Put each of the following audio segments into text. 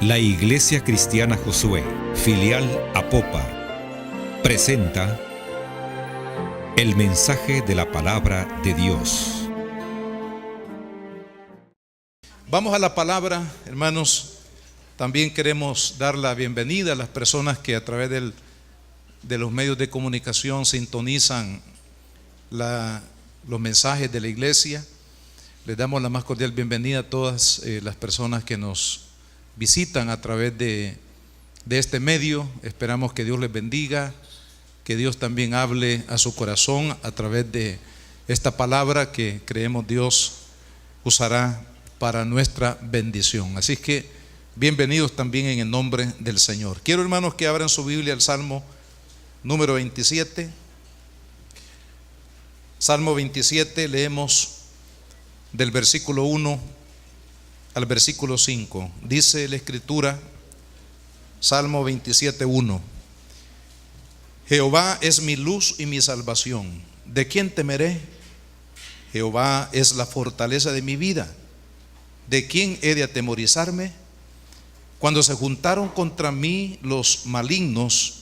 La Iglesia Cristiana Josué, filial Apopa, presenta el mensaje de la palabra de Dios. Vamos a la palabra, hermanos. También queremos dar la bienvenida a las personas que a través de los medios de comunicación sintonizan los mensajes de la iglesia. Les damos la más cordial bienvenida a todas las personas que nos visitan a través de este medio. Esperamos que Dios les bendiga, que Dios también hable a su corazón a través de esta palabra que creemos Dios usará para nuestra bendición. Así que bienvenidos también en el nombre del Señor. Quiero, hermanos, que abran su Biblia al Salmo número 27. Salmo 27, leemos del versículo 1 al versículo 5. Dice la Escritura, Salmo 27, 1: Jehová es mi luz y mi salvación. ¿De quién temeré? Jehová es la fortaleza de mi vida. ¿De quién he de atemorizarme? Cuando se juntaron contra mí los malignos,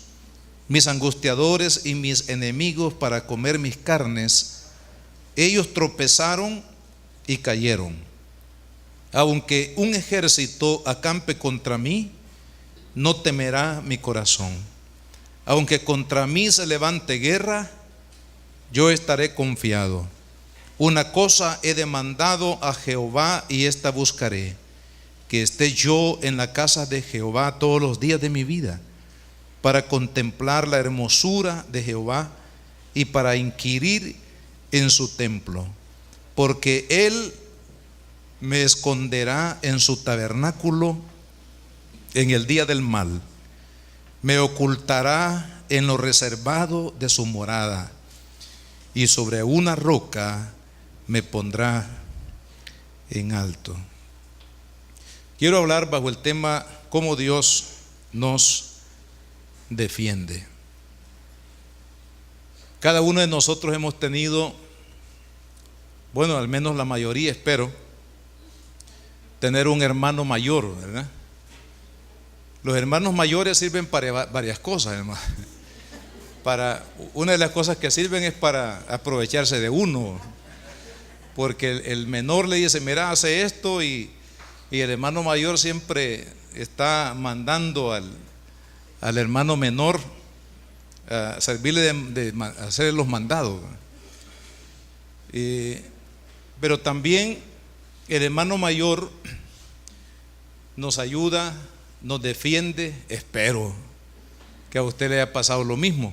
mis angustiadores y mis enemigos para comer mis carnes, ellos tropezaron y cayeron. Aunque un ejército acampe contra mí, no temerá mi corazón. Aunque contra mí se levante guerra, yo estaré confiado. Una cosa he demandado a Jehová y esta buscaré, que esté yo en la casa de Jehová todos los días de mi vida, para contemplar la hermosura de Jehová y para inquirir en su templo. Porque Él me esconderá en su tabernáculo en el día del mal, me ocultará en lo reservado de su morada, y sobre una roca me pondrá en alto. Quiero hablar bajo el tema cómo Dios nos defiende. Cada uno de nosotros hemos tenido, bueno, al menos la mayoría, espero, tener un hermano mayor, ¿verdad? Los hermanos mayores sirven para varias cosas, hermano. Una de las cosas que sirven es para aprovecharse de uno, porque el menor le dice, mira, hace esto, y el hermano mayor siempre está mandando al hermano menor a servirle de hacer los mandados. Pero también el hermano mayor nos ayuda, nos defiende. Espero que a usted le haya pasado lo mismo.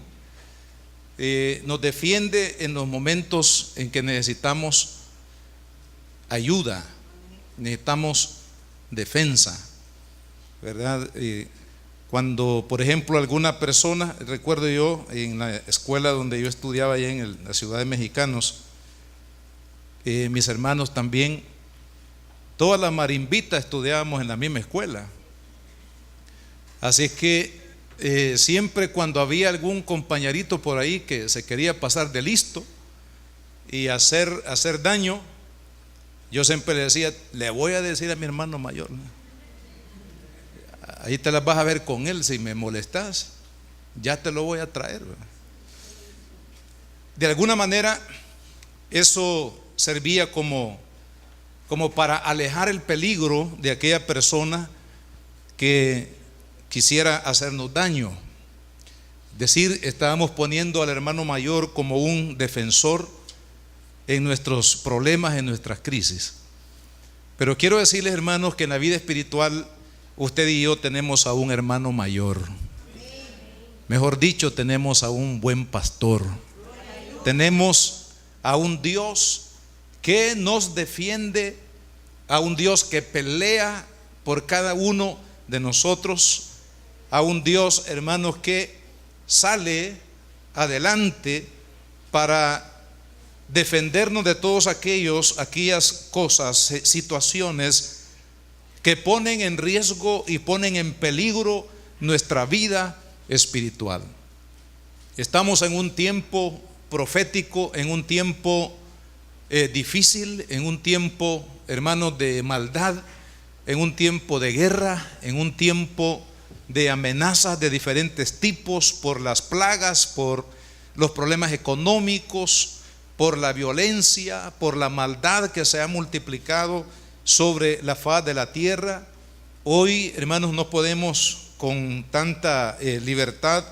Nos defiende en los momentos en que necesitamos ayuda, necesitamos defensa, ¿verdad? Cuando, por ejemplo, alguna persona, recuerdo yo en la escuela donde yo estudiaba allá en la ciudad de Mexicanos, mis hermanos también, toda la marimbita estudiábamos en la misma escuela. Así es que siempre cuando había algún compañerito por ahí que se quería pasar de listo y hacer daño, yo siempre le decía, le voy a decir a mi hermano mayor, ahí te las vas a ver con él, si me molestas, ya te lo voy a traer. De alguna manera eso servía como para alejar el peligro de aquella persona que quisiera hacernos daño. Es decir, estábamos poniendo al hermano mayor como un defensor en nuestros problemas, en nuestras crisis. Pero quiero decirles, hermanos, que en la vida espiritual usted y yo tenemos a un hermano mayor. Mejor dicho, tenemos a un buen pastor. Tenemos a un Dios que nos defiende, a un Dios que pelea por cada uno de nosotros, a un Dios, hermanos, que sale adelante para defendernos de todas aquellas cosas, situaciones que ponen en riesgo y ponen en peligro nuestra vida espiritual. Estamos en un tiempo profético, en un tiempo difícil, en un tiempo, hermanos, de maldad, en un tiempo de guerra, en un tiempo de amenazas de diferentes tipos, por las plagas, por los problemas económicos, por la violencia, por la maldad que se ha multiplicado sobre la faz de la tierra. Hoy, hermanos, no podemos con tanta libertad,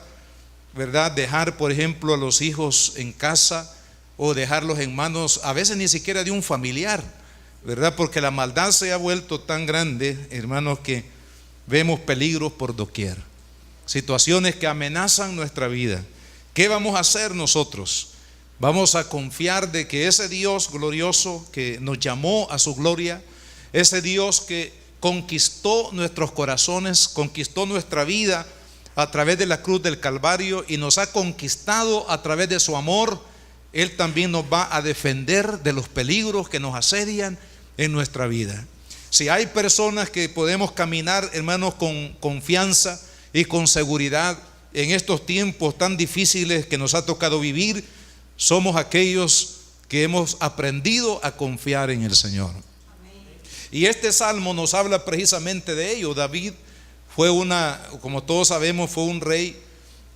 ¿verdad?, dejar, por ejemplo, a los hijos en casa o dejarlos en manos, a veces ni siquiera de un familiar, ¿verdad? Porque la maldad se ha vuelto tan grande, hermanos, que vemos peligros por doquier, situaciones que amenazan nuestra vida. ¿Qué vamos a hacer nosotros? Vamos a confiar de que ese Dios glorioso que nos llamó a su gloria, ese Dios que conquistó nuestros corazones, conquistó nuestra vida a través de la cruz del Calvario y nos ha conquistado a través de su amor, Él también nos va a defender de los peligros que nos asedian en nuestra vida. Si hay personas que podemos caminar, hermanos, con confianza y con seguridad en estos tiempos tan difíciles que nos ha tocado vivir, somos aquellos que hemos aprendido a confiar en el Señor. Y este salmo nos habla precisamente de ello. David fue como todos sabemos, fue un rey,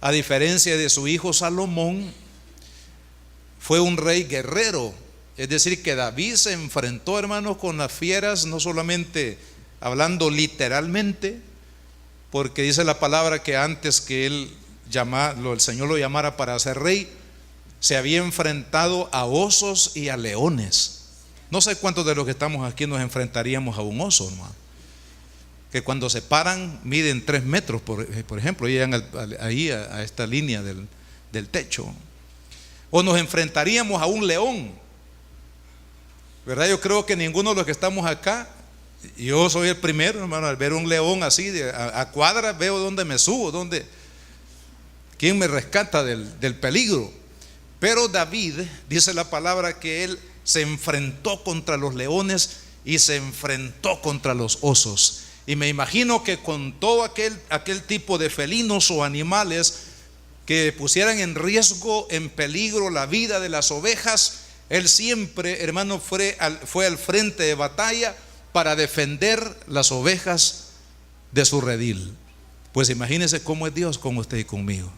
a diferencia de su hijo Salomón, fue un rey guerrero. Es decir, que David se enfrentó, hermanos, con las fieras, no solamente hablando literalmente, porque dice la palabra que antes que el Señor lo llamara para ser rey, se había enfrentado a osos y a leones. No sé cuántos de los que estamos aquí nos enfrentaríamos a un oso, hermano, que cuando se paran miden 3 metros, por ejemplo, llegan ahí a esta línea del techo. O nos enfrentaríamos a un león, ¿verdad? Yo creo que ninguno de los que estamos acá, yo soy el primero, hermano, al ver un león así a cuadras, veo dónde me subo, quién me rescata del peligro. Pero David, dice la palabra, que él se enfrentó contra los leones y se enfrentó contra los osos. Y me imagino que con todo aquel tipo de felinos o animales que pusieran en riesgo, en peligro la vida de las ovejas, él siempre, hermano, fue al frente de batalla para defender las ovejas de su redil. Pues imagínense cómo es Dios con usted y conmigo.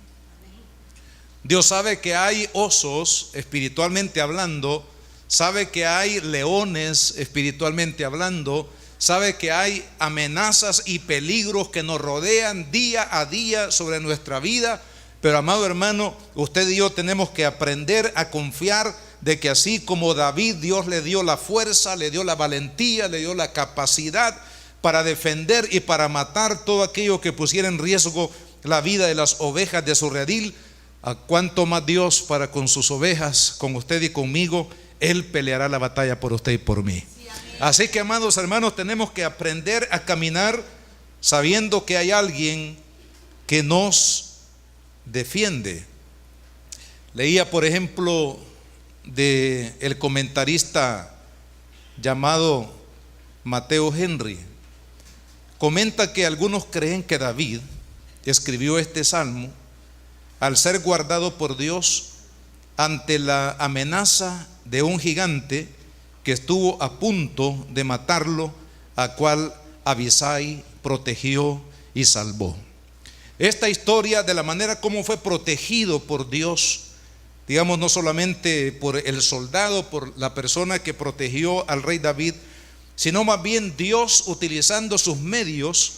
Dios sabe que hay osos, espiritualmente hablando, sabe que hay leones, espiritualmente hablando, sabe que hay amenazas y peligros que nos rodean día a día sobre nuestra vida. Pero, amado hermano, usted y yo tenemos que aprender a confiar de que así como David, Dios le dio la fuerza, le dio la valentía, le dio la capacidad para defender y para matar todo aquello que pusiera en riesgo la vida de las ovejas de su redil. A cuánto más Dios para con sus ovejas, con usted y conmigo, Él peleará la batalla por usted y por mí. Así que, amados hermanos, tenemos que aprender a caminar sabiendo que hay alguien que nos defiende. Leía, por ejemplo, de el comentarista llamado Mateo Henry. Comenta que algunos creen que David escribió este salmo al ser guardado por Dios ante la amenaza de un gigante que estuvo a punto de matarlo, a cual Abisai protegió y salvó. Esta historia de la manera como fue protegido por Dios, digamos, no solamente por el soldado, por la persona que protegió al rey David, sino más bien Dios utilizando sus medios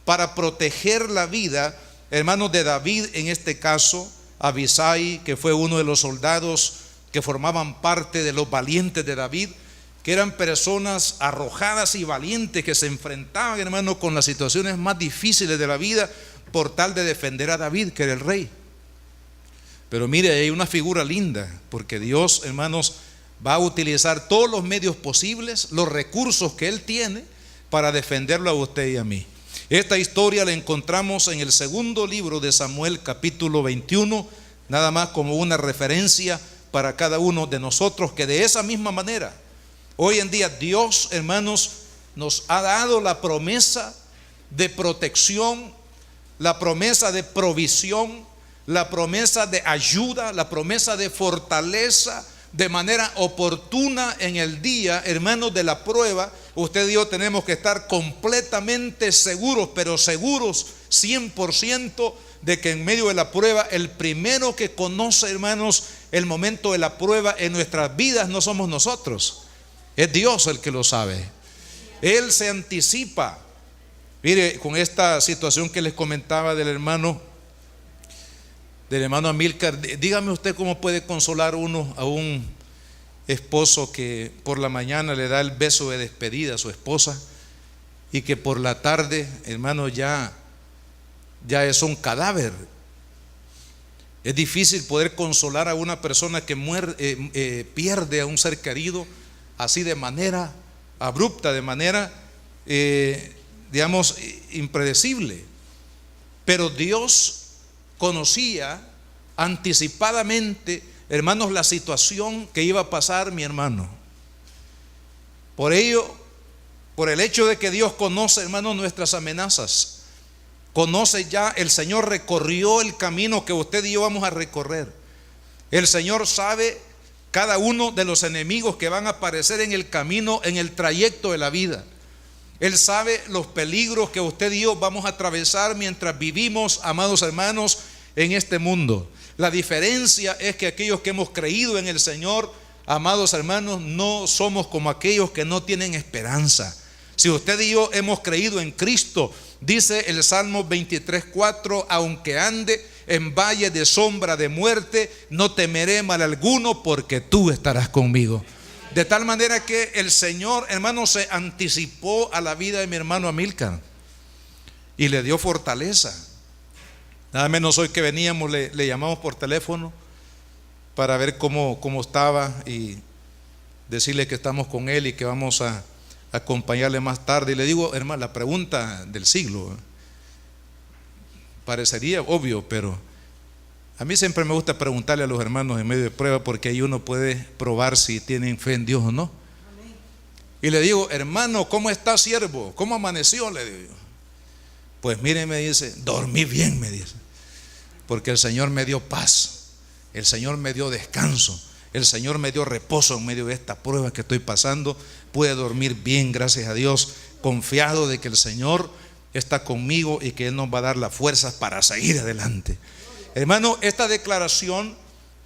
para proteger la vida, hermanos, de David, en este caso Abisai, que fue uno de los soldados que formaban parte de los valientes de David, que eran personas arrojadas y valientes que se enfrentaban, hermanos, con las situaciones más difíciles de la vida por tal de defender a David, que era el rey. Pero mire, hay una figura linda, porque Dios, hermanos, va a utilizar todos los medios posibles, los recursos que Él tiene para defenderlo a usted y a mí. Esta historia la encontramos en el segundo libro de Samuel, capítulo 21, nada más como una referencia para cada uno de nosotros, que de esa misma manera, hoy en día Dios, hermanos, nos ha dado la promesa de protección, la promesa de provisión, la promesa de ayuda, la promesa de fortaleza de manera oportuna en el día, hermanos, de la prueba, usted y yo tenemos que estar completamente seguros, pero seguros 100% de que en medio de la prueba, el primero que conoce, hermanos, el momento de la prueba en nuestras vidas no somos nosotros, es Dios el que lo sabe. Él se anticipa. Mire, con esta situación que les comentaba del hermano Amílcar, dígame usted cómo puede consolar uno a un esposo que por la mañana le da el beso de despedida a su esposa y que por la tarde, hermano, ya es un cadáver. Es difícil poder consolar a una persona que pierde a un ser querido así de manera abrupta, de manera digamos impredecible. Pero Dios conocía anticipadamente, hermanos, la situación que iba a pasar mi hermano. Por ello, por el hecho de que Dios conoce, hermanos, nuestras amenazas, conoce ya, el Señor recorrió el camino que usted y yo vamos a recorrer. El Señor sabe cada uno de los enemigos que van a aparecer en el camino, en el trayecto de la vida. Él sabe los peligros que usted y yo vamos a atravesar mientras vivimos, amados hermanos, en este mundo. La diferencia es que aquellos que hemos creído en el Señor, amados hermanos, no somos como aquellos que no tienen esperanza. Si usted y yo hemos creído en Cristo, dice el Salmo 23:4, aunque ande en valle de sombra de muerte, no temeré mal alguno, porque tú estarás conmigo. De tal manera que el Señor, hermano, se anticipó a la vida de mi hermano Amílcar y le dio fortaleza. Nada menos hoy que veníamos le llamamos por teléfono para ver cómo estaba y decirle que estamos con él y que vamos a acompañarle más tarde. Y le digo, hermano, la pregunta del siglo, parecería obvio, pero a mí siempre me gusta preguntarle a los hermanos en medio de prueba, porque ahí uno puede probar si tienen fe en Dios o no. Y le digo, hermano, ¿cómo está, siervo? ¿Cómo amaneció? Le digo. Pues mire, me dice, dormí bien, me dice, porque el Señor me dio paz, el Señor me dio descanso, el Señor me dio reposo en medio de esta prueba que estoy pasando. Pude dormir bien, gracias a Dios, confiado de que el Señor está conmigo y que Él nos va a dar las fuerzas para seguir adelante. Hermano, esta declaración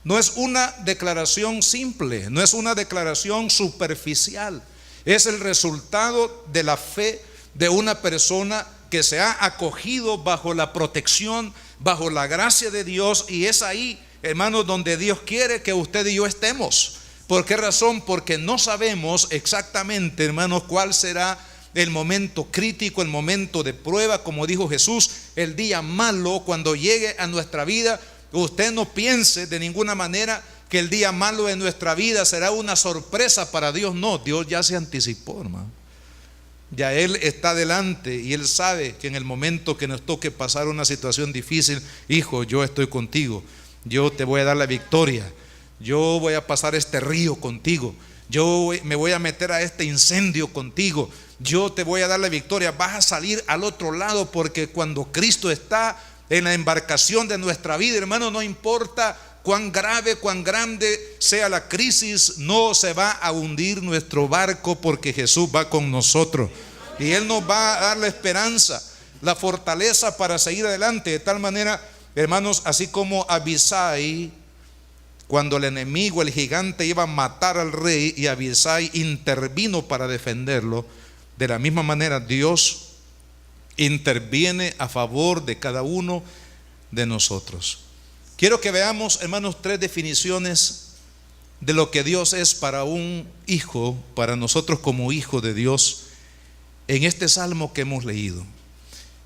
no es una declaración simple, no es una declaración superficial. Es el resultado de la fe de una persona que se ha acogido bajo la protección, bajo la gracia de Dios. Y es ahí, hermanos, donde Dios quiere que usted y yo estemos. ¿Por qué razón? Porque no sabemos exactamente, hermanos, cuál será el momento crítico, el momento de prueba. Como dijo Jesús, el día malo cuando llegue a nuestra vida. Usted no piense de ninguna manera que el día malo de nuestra vida será una sorpresa para Dios. No, Dios ya se anticipó, hermano. Ya Él está delante y Él sabe que en el momento que nos toque pasar una situación difícil, hijo, yo estoy contigo, yo te voy a dar la victoria, yo voy a pasar este río contigo, yo me voy a meter a este incendio contigo, yo te voy a dar la victoria, vas a salir al otro lado, porque cuando Cristo está en la embarcación de nuestra vida, hermano, no importa cuán grave, cuán grande sea la crisis, no se va a hundir nuestro barco, porque Jesús va con nosotros y Él nos va a dar la esperanza, la fortaleza para seguir adelante. De tal manera, hermanos, así como Abisai, cuando el enemigo, el gigante, iba a matar al rey y Abisai intervino para defenderlo, de la misma manera Dios interviene a favor de cada uno de nosotros. Quiero que veamos, hermanos, 3 definiciones de lo que Dios es para un hijo, para nosotros como hijos de Dios, en este salmo que hemos leído,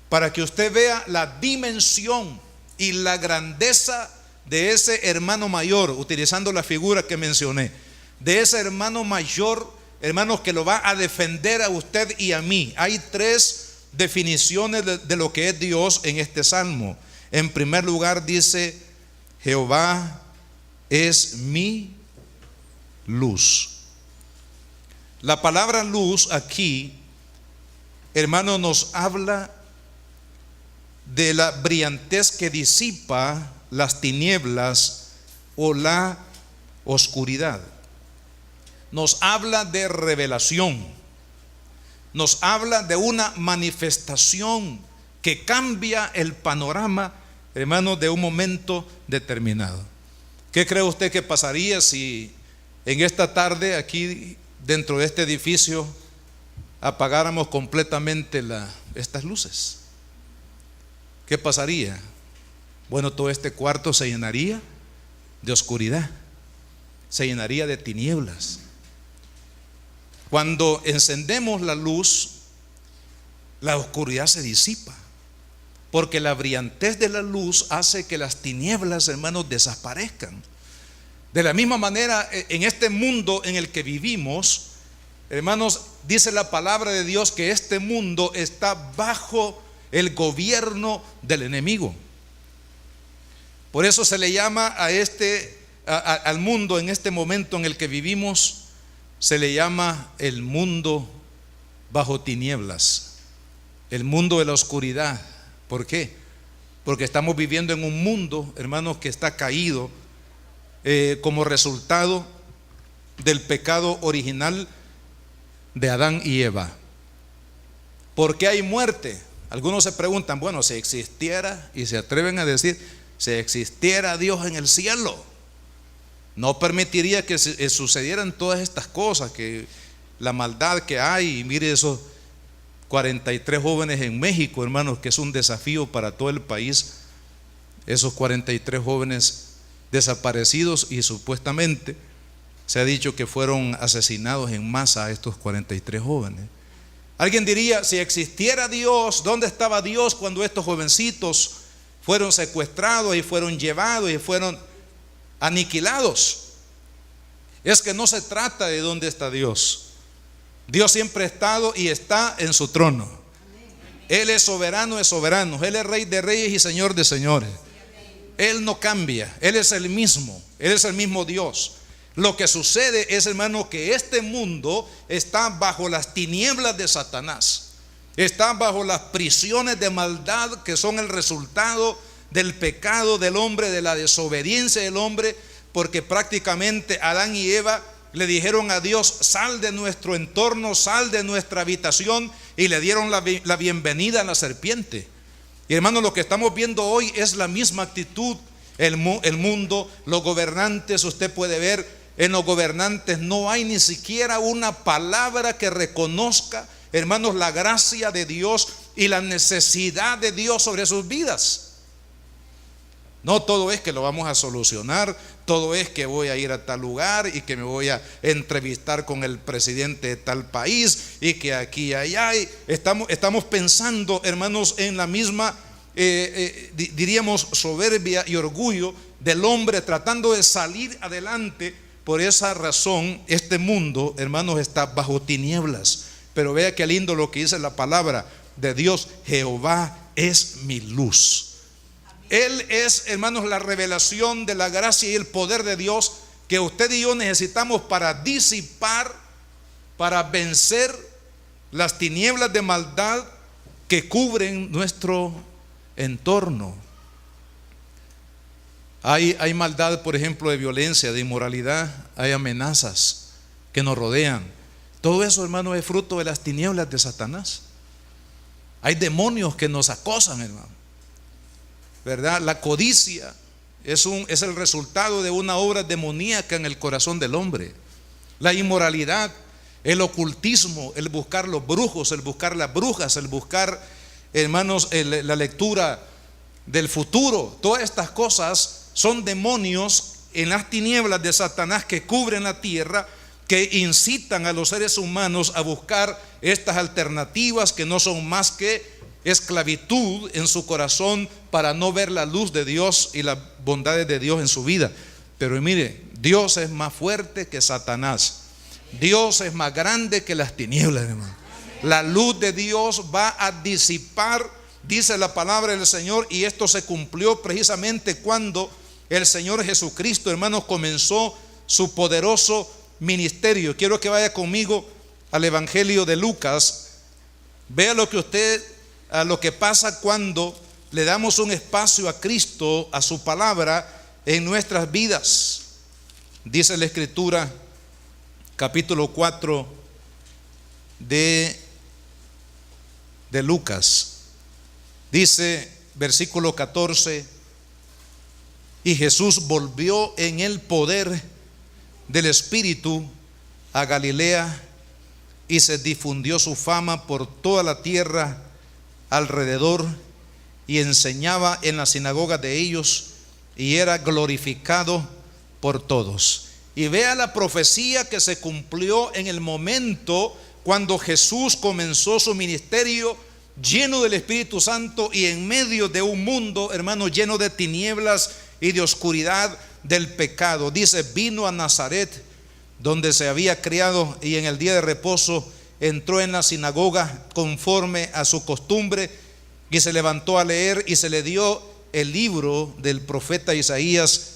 para que usted vea la dimensión y la grandeza de ese hermano mayor, utilizando la figura que mencioné, de ese hermano mayor, hermanos, que lo va a defender a usted y a mí. Hay 3 definiciones de lo que es Dios en este salmo. En primer lugar dice: Jehová es mi luz. La palabra luz aquí, hermano, nos habla de la brillantez que disipa las tinieblas o la oscuridad. Nos habla de revelación. nos habla de una manifestación que cambia el panorama, hermanos, de un momento determinado. ¿Qué cree usted que pasaría si en esta tarde aquí dentro de este edificio apagáramos completamente estas luces? ¿Qué pasaría? Bueno, todo este cuarto se llenaría de oscuridad, se llenaría de tinieblas. Cuando encendemos la luz, la oscuridad se disipa, porque la brillantez de la luz hace que las tinieblas, hermanos, desaparezcan. De la misma manera, en este mundo en el que vivimos, hermanos, dice la palabra de Dios que este mundo está bajo el gobierno del enemigo. Por eso se le llama al mundo en este momento en el que vivimos, se le llama el mundo bajo tinieblas, el mundo de la oscuridad. ¿Por qué? Porque estamos viviendo en un mundo, hermanos, que está caído como resultado del pecado original de Adán y Eva. ¿Por qué hay muerte? Algunos se preguntan, bueno, si existiera, y se atreven a decir, si existiera Dios en el cielo, no permitiría que sucedieran todas estas cosas, que la maldad que hay. Y mire esos 43 jóvenes en México, hermanos, que es un desafío para todo el país. Esos 43 jóvenes desaparecidos, y supuestamente se ha dicho que fueron asesinados en masa estos 43 jóvenes. Alguien diría, si existiera Dios, ¿dónde estaba Dios cuando estos jovencitos fueron secuestrados y fueron llevados y fueron aniquilados? Es que no se trata de dónde está Dios. Dios siempre ha estado y está en su trono. Él es soberano de soberanos, Él es Rey de reyes y Señor de señores. Él no cambia, Él es el mismo Dios. Lo que sucede es, hermano, que este mundo está bajo las tinieblas de Satanás, está bajo las prisiones de maldad que son el resultado del pecado del hombre, de la desobediencia del hombre, porque prácticamente Adán y Eva le dijeron a Dios, sal de nuestro entorno, sal de nuestra habitación, y le dieron la bienvenida a la serpiente. Y hermano, lo que estamos viendo hoy es la misma actitud. El mundo, los gobernantes, usted puede ver, en los gobernantes no hay ni siquiera una palabra que reconozca, hermanos, la gracia de Dios y la necesidad de Dios sobre sus vidas. No todo es que lo vamos a solucionar, todo es que voy a ir a tal lugar y que me voy a entrevistar con el presidente de tal país y que aquí y allá. Estamos pensando, hermanos, en la misma, diríamos, soberbia y orgullo del hombre tratando de salir adelante. Por esa razón, este mundo, hermanos, está bajo tinieblas. Pero vea qué lindo lo que dice la palabra de Dios: Jehová es mi luz. Él es, hermanos, la revelación de la gracia y el poder de Dios que usted y yo necesitamos para disipar, para vencer las tinieblas de maldad que cubren nuestro entorno. Hay maldad, por ejemplo, de violencia, de inmoralidad, hay amenazas que nos rodean. Todo eso, hermano, es fruto de las tinieblas de Satanás. Hay demonios que nos acosan, hermano, ¿verdad? La codicia es el resultado de una obra demoníaca en el corazón del hombre. La inmoralidad, el ocultismo, el buscar los brujos, el buscar las brujas, el buscar, hermanos, la lectura del futuro. Todas estas cosas son demonios en las tinieblas de Satanás que cubren la tierra, que incitan a los seres humanos a buscar estas alternativas que no son más que esclavitud en su corazón para no ver la luz de Dios y las bondades de Dios en su vida. Pero mire, Dios es más fuerte que Satanás. Dios es más grande que las tinieblas, hermano. La luz de Dios va a disipar, dice la palabra del Señor, y esto se cumplió precisamente cuando el Señor Jesucristo, hermanos, comenzó su poderoso ministerio. Quiero que vaya conmigo al Evangelio de Lucas. Vea lo que pasa cuando le damos un espacio a Cristo, a su palabra en nuestras vidas. Dice la Escritura, capítulo 4 de de Lucas. Dice, versículo 14: y Jesús volvió en el poder del Espíritu a Galilea, y se difundió su fama por toda la tierra alrededor, y enseñaba en las sinagogas de ellos, y era glorificado por todos. Y vea la profecía que se cumplió en el momento cuando Jesús comenzó su ministerio, lleno del Espíritu Santo y en medio de un mundo, hermanos, lleno de tinieblas y de oscuridad del pecado. Dice, vino a Nazaret, donde se había criado, y en el día de reposo entró en la sinagoga conforme a su costumbre, y se levantó a leer, y se le dio el libro del profeta Isaías,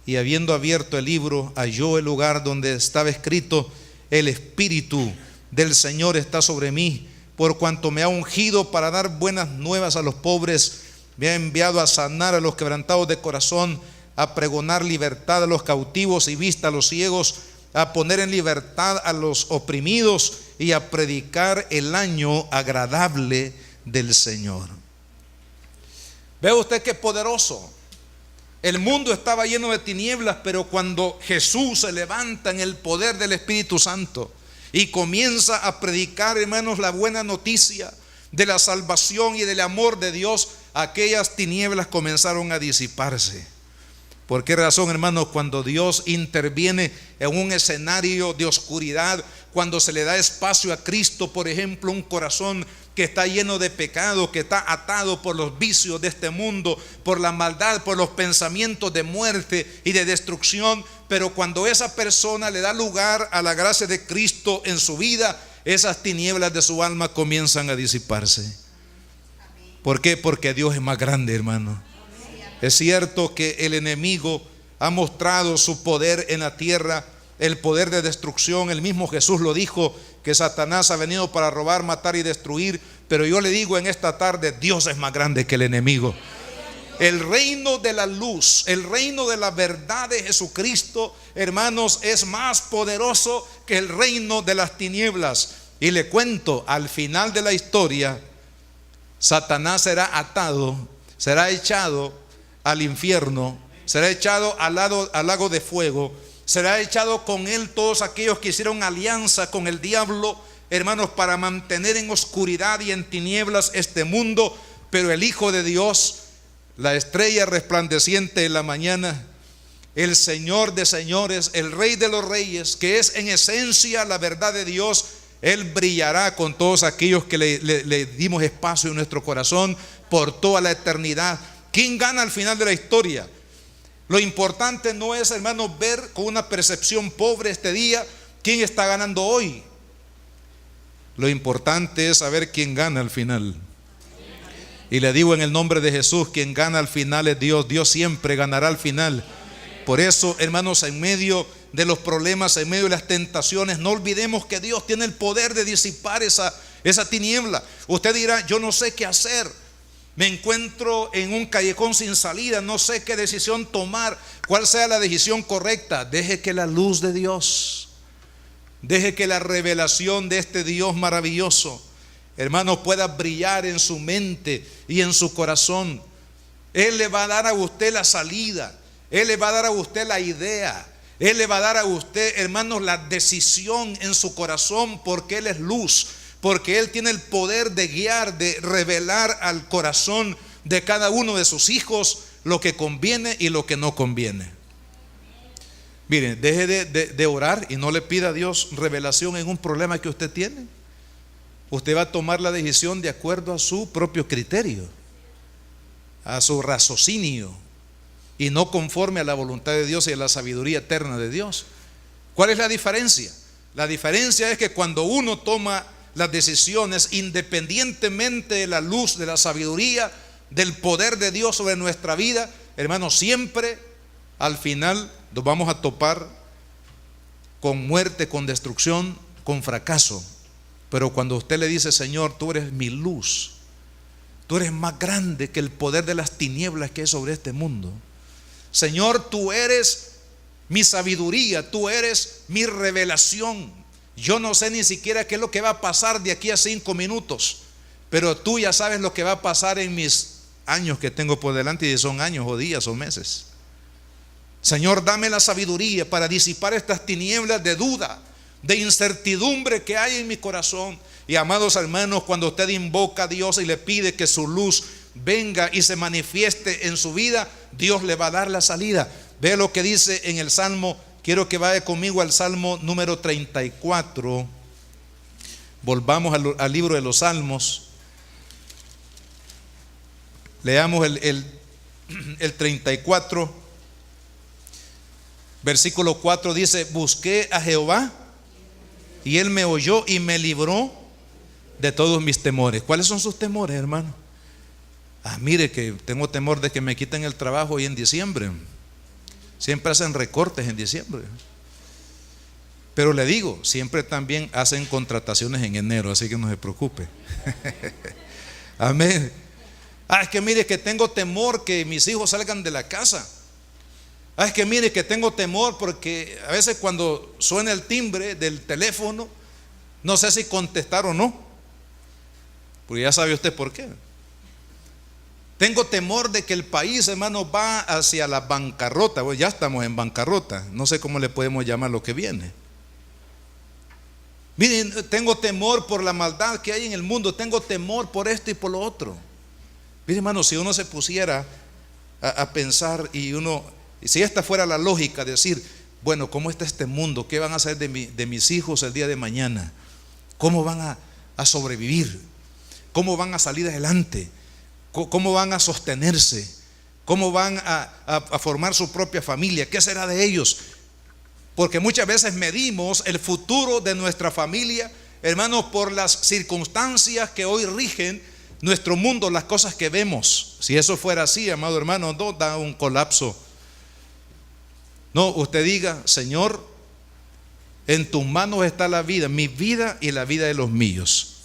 y habiendo abierto el libro, halló el lugar donde estaba escrito: el Espíritu del Señor está sobre mí, por cuanto me ha ungido para dar buenas nuevas a los pobres, me ha enviado a sanar a los quebrantados de corazón, a pregonar libertad a los cautivos y vista a los ciegos, a poner en libertad a los oprimidos, y a predicar el año agradable del Señor. Ve usted qué poderoso. El mundo estaba lleno de tinieblas, pero cuando Jesús se levanta en el poder del Espíritu Santo y comienza a predicar, hermanos, la buena noticia de la salvación y del amor de Dios, aquellas tinieblas comenzaron a disiparse. ¿Por qué razón, hermanos? Cuando Dios interviene en un escenario de oscuridad, cuando se le da espacio a Cristo, por ejemplo, un corazón que está lleno de pecado, que está atado por los vicios de este mundo, por la maldad, por los pensamientos de muerte y de destrucción, pero cuando esa persona le da lugar a la gracia de Cristo en su vida, esas tinieblas de su alma comienzan a disiparse. ¿Por qué? Porque Dios es más grande, hermano. Es cierto que el enemigo ha mostrado su poder en la tierra, el poder de destrucción. El mismo Jesús lo dijo, que Satanás ha venido para robar, matar y destruir. Pero yo le digo en esta tarde, Dios es más grande que el enemigo. El reino de la luz, el reino de la verdad de Jesucristo, hermanos, es más poderoso que el reino de las tinieblas. Y le cuento, al final de la historia, Satanás será atado, será echado al infierno, será echado al lago de fuego, será echado con él todos aquellos que hicieron alianza con el diablo, hermanos, para mantener en oscuridad y en tinieblas este mundo. Pero el Hijo de Dios, la estrella resplandeciente de la mañana, el Señor de señores, el Rey de los reyes, que es en esencia la verdad de Dios, Él brillará con todos aquellos que le dimos espacio en nuestro corazón por toda la eternidad. ¿Quién gana al final de la historia? Lo importante no es, hermanos, ver con una percepción pobre este día quién está ganando hoy. Lo importante es saber quién gana al final. Y le digo en el nombre de Jesús, quien gana al final es Dios. Dios siempre ganará al final. Por eso, hermanos, en medio de los problemas, en medio de las tentaciones, no olvidemos que Dios tiene el poder de disipar esa tiniebla. Usted dirá, yo no sé qué hacer. Me encuentro en un callejón sin salida, no sé qué decisión tomar, cuál sea la decisión correcta. Deje que la luz de Dios, deje que la revelación de este Dios maravilloso, hermanos, pueda brillar en su mente y en su corazón. Él le va a dar a usted la salida, Él le va a dar a usted la idea, Él le va a dar a usted, hermanos, la decisión en su corazón, porque Él es luz. Porque Él tiene el poder de guiar, de revelar al corazón de cada uno de sus hijos lo que conviene y lo que no conviene. Miren, deje de orar y no le pida a Dios revelación en un problema que usted tiene. Usted va a tomar la decisión de acuerdo a su propio criterio, a su raciocinio, y no conforme a la voluntad de Dios y a la sabiduría eterna de Dios. ¿Cuál es la diferencia? La diferencia es que cuando uno toma las decisiones independientemente de la luz, de la sabiduría, del poder de Dios sobre nuestra vida, hermanos, siempre al final nos vamos a topar con muerte, con destrucción, con fracaso. Pero cuando usted le dice, Señor, tú eres mi luz, tú eres más grande que el poder de las tinieblas que hay sobre este mundo. Señor, tú eres mi sabiduría, tú eres mi revelación. Yo no sé ni siquiera qué es lo que va a pasar de aquí a 5 minutos, pero tú ya sabes lo que va a pasar en mis años que tengo por delante, y son años o días o meses. Señor, dame la sabiduría para disipar estas tinieblas de duda, de incertidumbre que hay en mi corazón. Y amados hermanos, cuando usted invoca a Dios y le pide que su luz venga y se manifieste en su vida, Dios le va a dar la salida. Ve lo que dice en el Salmo. Quiero que vaya conmigo al Salmo número 34. Volvamos al libro de los Salmos. Leamos el 34, versículo 4. Dice: busqué a Jehová y Él me oyó y me libró de todos mis temores. ¿Cuáles son sus temores, hermano? Mire que tengo temor de que me quiten el trabajo hoy en diciembre. Siempre hacen recortes en diciembre. Pero le digo, siempre también hacen contrataciones en enero, así que no se preocupe. Amén. Es que mire que tengo temor que mis hijos salgan de la casa. Es que mire que tengo temor porque a veces cuando suena el timbre del teléfono, no sé si contestar o no, porque ya sabe usted por qué. Tengo temor de que el país, hermano, va hacia la bancarrota. Bueno, ya estamos en bancarrota, no sé cómo le podemos llamar lo que viene. Miren, tengo temor por la maldad que hay en el mundo, tengo temor por esto y por lo otro. Miren, hermano, si uno se pusiera a pensar y si esta fuera la lógica, decir, bueno, ¿cómo está este mundo? ¿Qué van a hacer de mis hijos el día de mañana? ¿Cómo van a sobrevivir? ¿Cómo van a salir adelante? ¿Cómo van a sostenerse? ¿Cómo van a formar su propia familia? ¿Qué será de ellos? Porque muchas veces medimos el futuro de nuestra familia, hermanos, por las circunstancias que hoy rigen nuestro mundo, las cosas que vemos. Si eso fuera así, amado hermano, no da un colapso. No, usted diga: Señor, en tus manos está la vida, mi vida y la vida de los míos.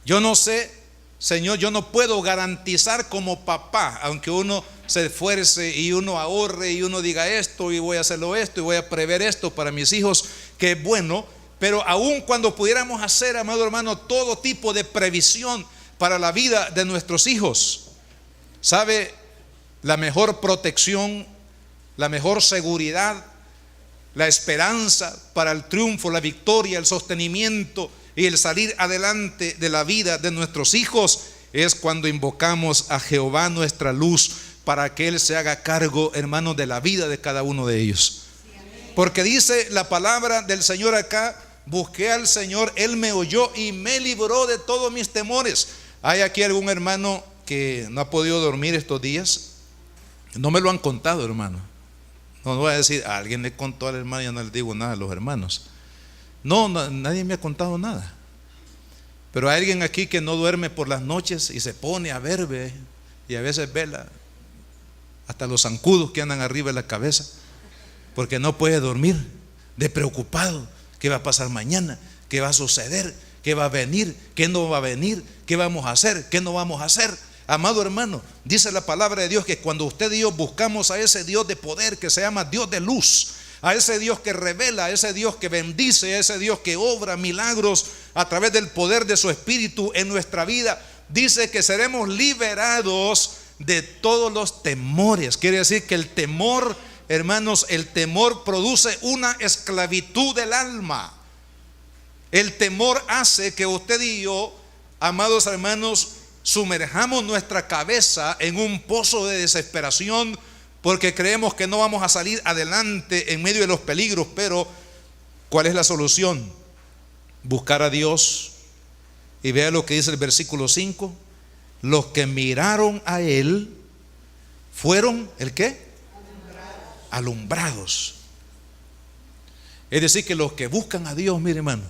Yo no sé, Señor, yo no puedo garantizar como papá, aunque uno se esfuerce y uno ahorre y uno diga esto y voy a hacerlo esto y voy a prever esto para mis hijos, que es bueno. Pero aun cuando pudiéramos hacer, amado hermano, todo tipo de previsión para la vida de nuestros hijos, ¿sabe? La mejor protección, la mejor seguridad, la esperanza para el triunfo, la victoria, el sostenimiento y el salir adelante de la vida de nuestros hijos es cuando invocamos a Jehová nuestra luz, para que Él se haga cargo, hermanos, de la vida de cada uno de ellos. Porque dice la palabra del Señor acá: busqué al Señor, Él me oyó y me libró de todos mis temores. ¿Hay aquí algún hermano que no ha podido dormir estos días? No me lo han contado, hermano. No voy a decir, a alguien le contó al hermano, yo no le digo nada a los hermanos. No, nadie me ha contado nada. Pero hay alguien aquí que no duerme por las noches y se pone a ver, y a veces vela hasta los zancudos que andan arriba de la cabeza, porque no puede dormir, de preocupado. ¿Qué va a pasar mañana? ¿Qué va a suceder? ¿Qué va a venir? ¿Qué no va a venir? ¿Qué vamos a hacer? ¿Qué no vamos a hacer? Amado hermano, dice la palabra de Dios que cuando usted y yo buscamos a ese Dios de poder que se llama Dios de luz, a ese Dios que revela, a ese Dios que bendice, a ese Dios que obra milagros a través del poder de su Espíritu en nuestra vida, dice que seremos liberados de todos los temores. Quiere decir que el temor, hermanos, el temor produce una esclavitud del alma. El temor hace que usted y yo, amados hermanos, sumerjamos nuestra cabeza en un pozo de desesperación, porque creemos que no vamos a salir adelante en medio de los peligros. Pero ¿cuál es la solución? Buscar a Dios. Y vea lo que dice el versículo 5: los que miraron a Él fueron, ¿el qué? Alumbrados. Es decir, que los que buscan a Dios, mire hermano,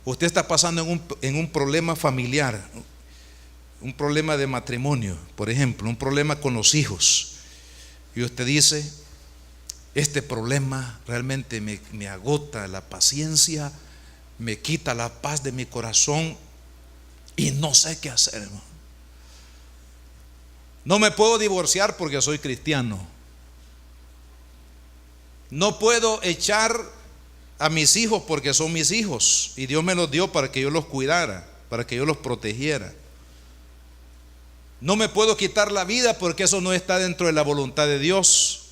usted está pasando en un problema familiar, un problema de matrimonio, por ejemplo, un problema con los hijos, y usted dice: este problema realmente me agota la paciencia, me quita la paz de mi corazón y no sé qué hacer, hermano. No me puedo divorciar porque soy cristiano. No puedo echar a mis hijos porque son mis hijos y Dios me los dio para que yo los cuidara. para que yo los protegiera. No me puedo quitar la vida porque eso no está dentro de la voluntad de Dios,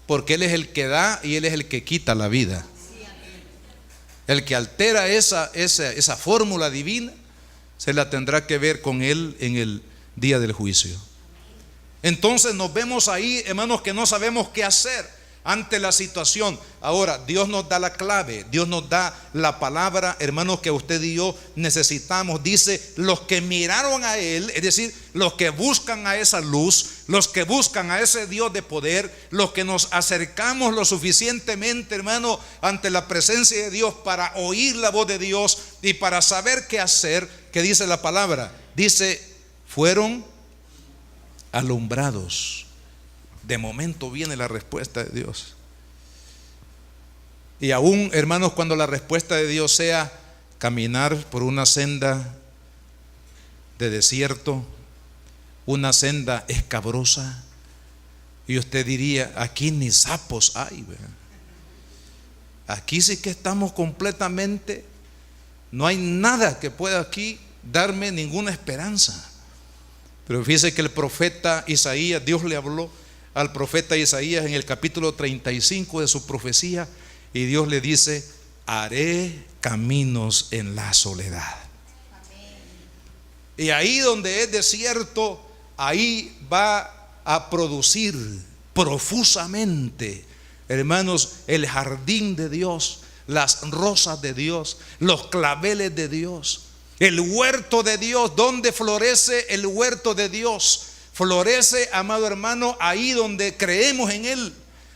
porque Él es el que da y Él es el que quita la vida. El que altera esa fórmula divina se la tendrá que ver con Él en el día del juicio. Entonces nos vemos ahí, hermanos, que no sabemos qué hacer ante la situación. Ahora, Dios nos da la clave, Dios nos da la palabra, hermanos, que usted y yo necesitamos. Dice, los que miraron a Él, es decir, los que buscan a esa luz, los que buscan a ese Dios de poder, los que nos acercamos lo suficientemente, hermano, ante la presencia de Dios para oír la voz de Dios y para saber qué hacer, que dice la palabra, dice, fueron alumbrados. De momento viene la respuesta de Dios. Y aún, hermanos, cuando la respuesta de Dios sea caminar por una senda de desierto, una senda escabrosa, y usted diría, aquí ni sapos hay, ¿verdad? Aquí sí que estamos completamente, no hay nada que pueda aquí darme ninguna esperanza. Pero fíjese que el profeta Isaías, Dios le habló al profeta Isaías en el capítulo 35 de su profecía, y Dios le dice, haré caminos en la soledad. Amén. Y ahí donde es desierto, ahí va a producir profusamente, hermanos, el jardín de Dios, las rosas de Dios, los claveles de Dios, el huerto de Dios. ¿Dónde florece el huerto de Dios? Florece, amado hermano, ahí donde creemos en Él,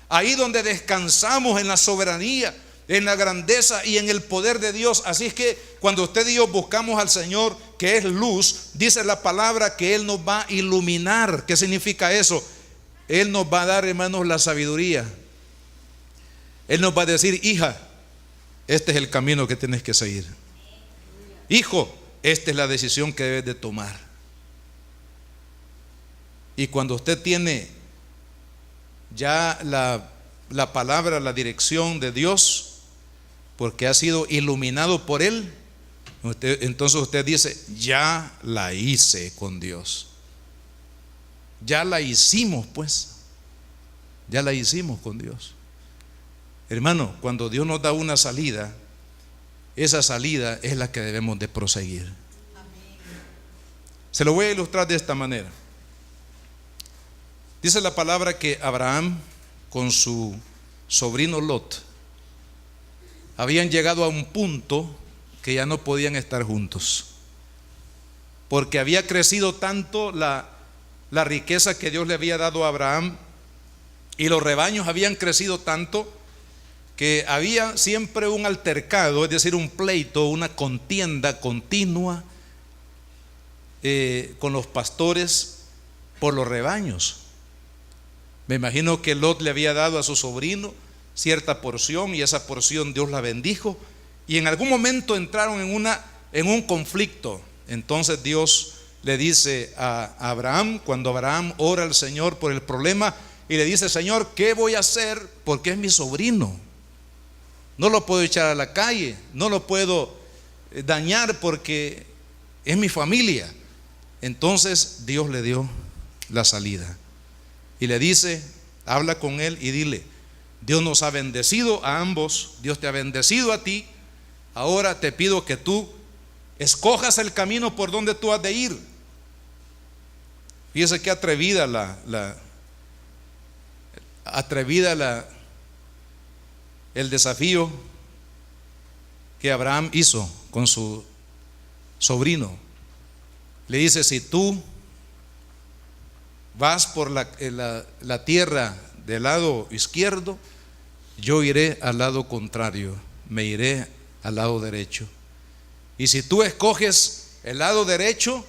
ahí donde descansamos en la soberanía, en la grandeza y en el poder de Dios. Así es que cuando usted y yo buscamos al Señor, que es luz, dice la palabra que Él nos va a iluminar. ¿Qué significa eso? Él nos va a dar, hermanos, la sabiduría. Él nos va a decir, hija, este es el camino que tienes que seguir. Hijo, esta es la decisión que debes de tomar. Y cuando usted tiene ya la palabra, la dirección de Dios, porque ha sido iluminado por Él, entonces usted dice, ya la hice con Dios. Ya la hicimos, pues. Ya la hicimos con Dios. Hermano, cuando Dios nos da una salida, esa salida es la que debemos de proseguir. Se lo voy a ilustrar de esta manera. Dice la palabra que Abraham con su sobrino Lot habían llegado a un punto que ya no podían estar juntos, porque había crecido tanto la riqueza que Dios le había dado a Abraham, y los rebaños habían crecido tanto que había siempre un altercado, es decir, un pleito, una contienda continua con los pastores por los rebaños. Me imagino que Lot le había dado a su sobrino cierta porción, y esa porción Dios la bendijo, y en algún momento entraron en un conflicto. Entonces Dios le dice a Abraham, cuando Abraham ora al Señor por el problema, y le dice, Señor, ¿qué voy a hacer? Porque es mi sobrino, no lo puedo echar a la calle, no lo puedo dañar porque es mi familia. Entonces Dios le dio la salida y le dice, habla con él y dile, Dios nos ha bendecido a ambos, Dios te ha bendecido a ti, ahora te pido que tú escojas el camino por donde tú has de ir. Fíjese qué atrevida el desafío que Abraham hizo con su sobrino. Le dice, si tú vas por la tierra del lado izquierdo, yo iré al lado contrario, me iré al lado derecho. Y si tú escoges el lado derecho,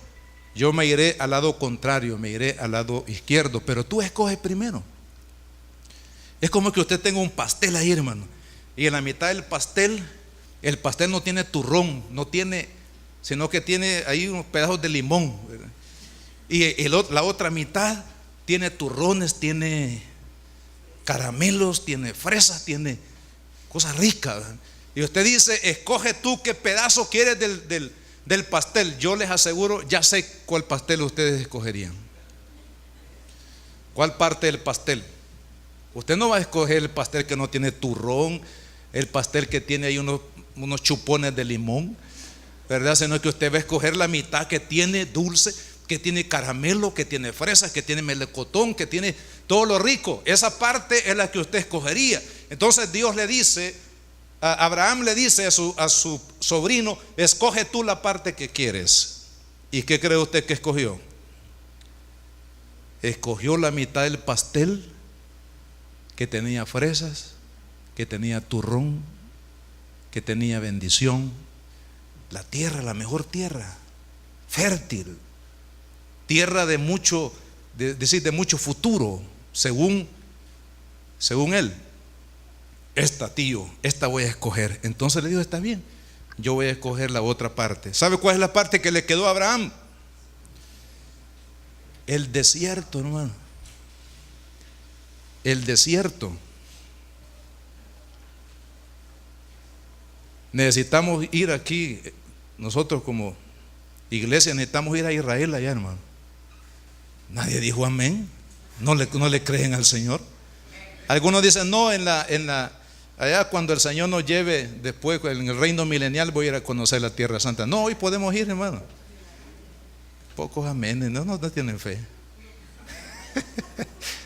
yo me iré al lado contrario, me iré al lado izquierdo, pero tú escoges primero. Es como que usted tenga un pastel ahí, hermano, y en la mitad del pastel, el pastel no tiene turrón, no tiene, sino que tiene ahí unos pedazos de limón, ¿verdad? Y la otra mitad tiene turrones, tiene caramelos, tiene fresas, tiene cosas ricas, ¿verdad? Y usted dice, escoge tú qué pedazo quieres del pastel, yo les aseguro, ya sé cuál pastel ustedes escogerían. ¿Cuál parte del pastel? Usted no va a escoger el pastel que no tiene turrón, el pastel que tiene ahí unos chupones de limón, ¿verdad? Sino que usted va a escoger la mitad que tiene dulce, que tiene caramelo, que tiene fresas, que tiene melocotón, que tiene todo lo rico. Esa parte es la que usted escogería. Entonces Dios le dice, Abraham le dice a su sobrino: escoge tú la parte que quieres. ¿Y qué cree usted que escogió? Escogió la mitad del pastel que tenía fresas, que tenía turrón, que tenía bendición. La tierra, la mejor tierra, fértil, tierra de mucho, de mucho futuro, según él. Esta voy a escoger. Entonces le dijo: está bien, yo voy a escoger la otra parte. ¿Sabe cuál es la parte que le quedó a Abraham? El desierto, hermano. El desierto. Necesitamos ir aquí, nosotros como iglesia necesitamos ir a Israel allá, hermano. Nadie dijo amén. No le creen al Señor. Algunos dicen: no, allá cuando el Señor nos lleve después en el reino milenial voy a ir a conocer la tierra santa. No, hoy podemos ir, hermano. Pocos aménes, no tienen fe.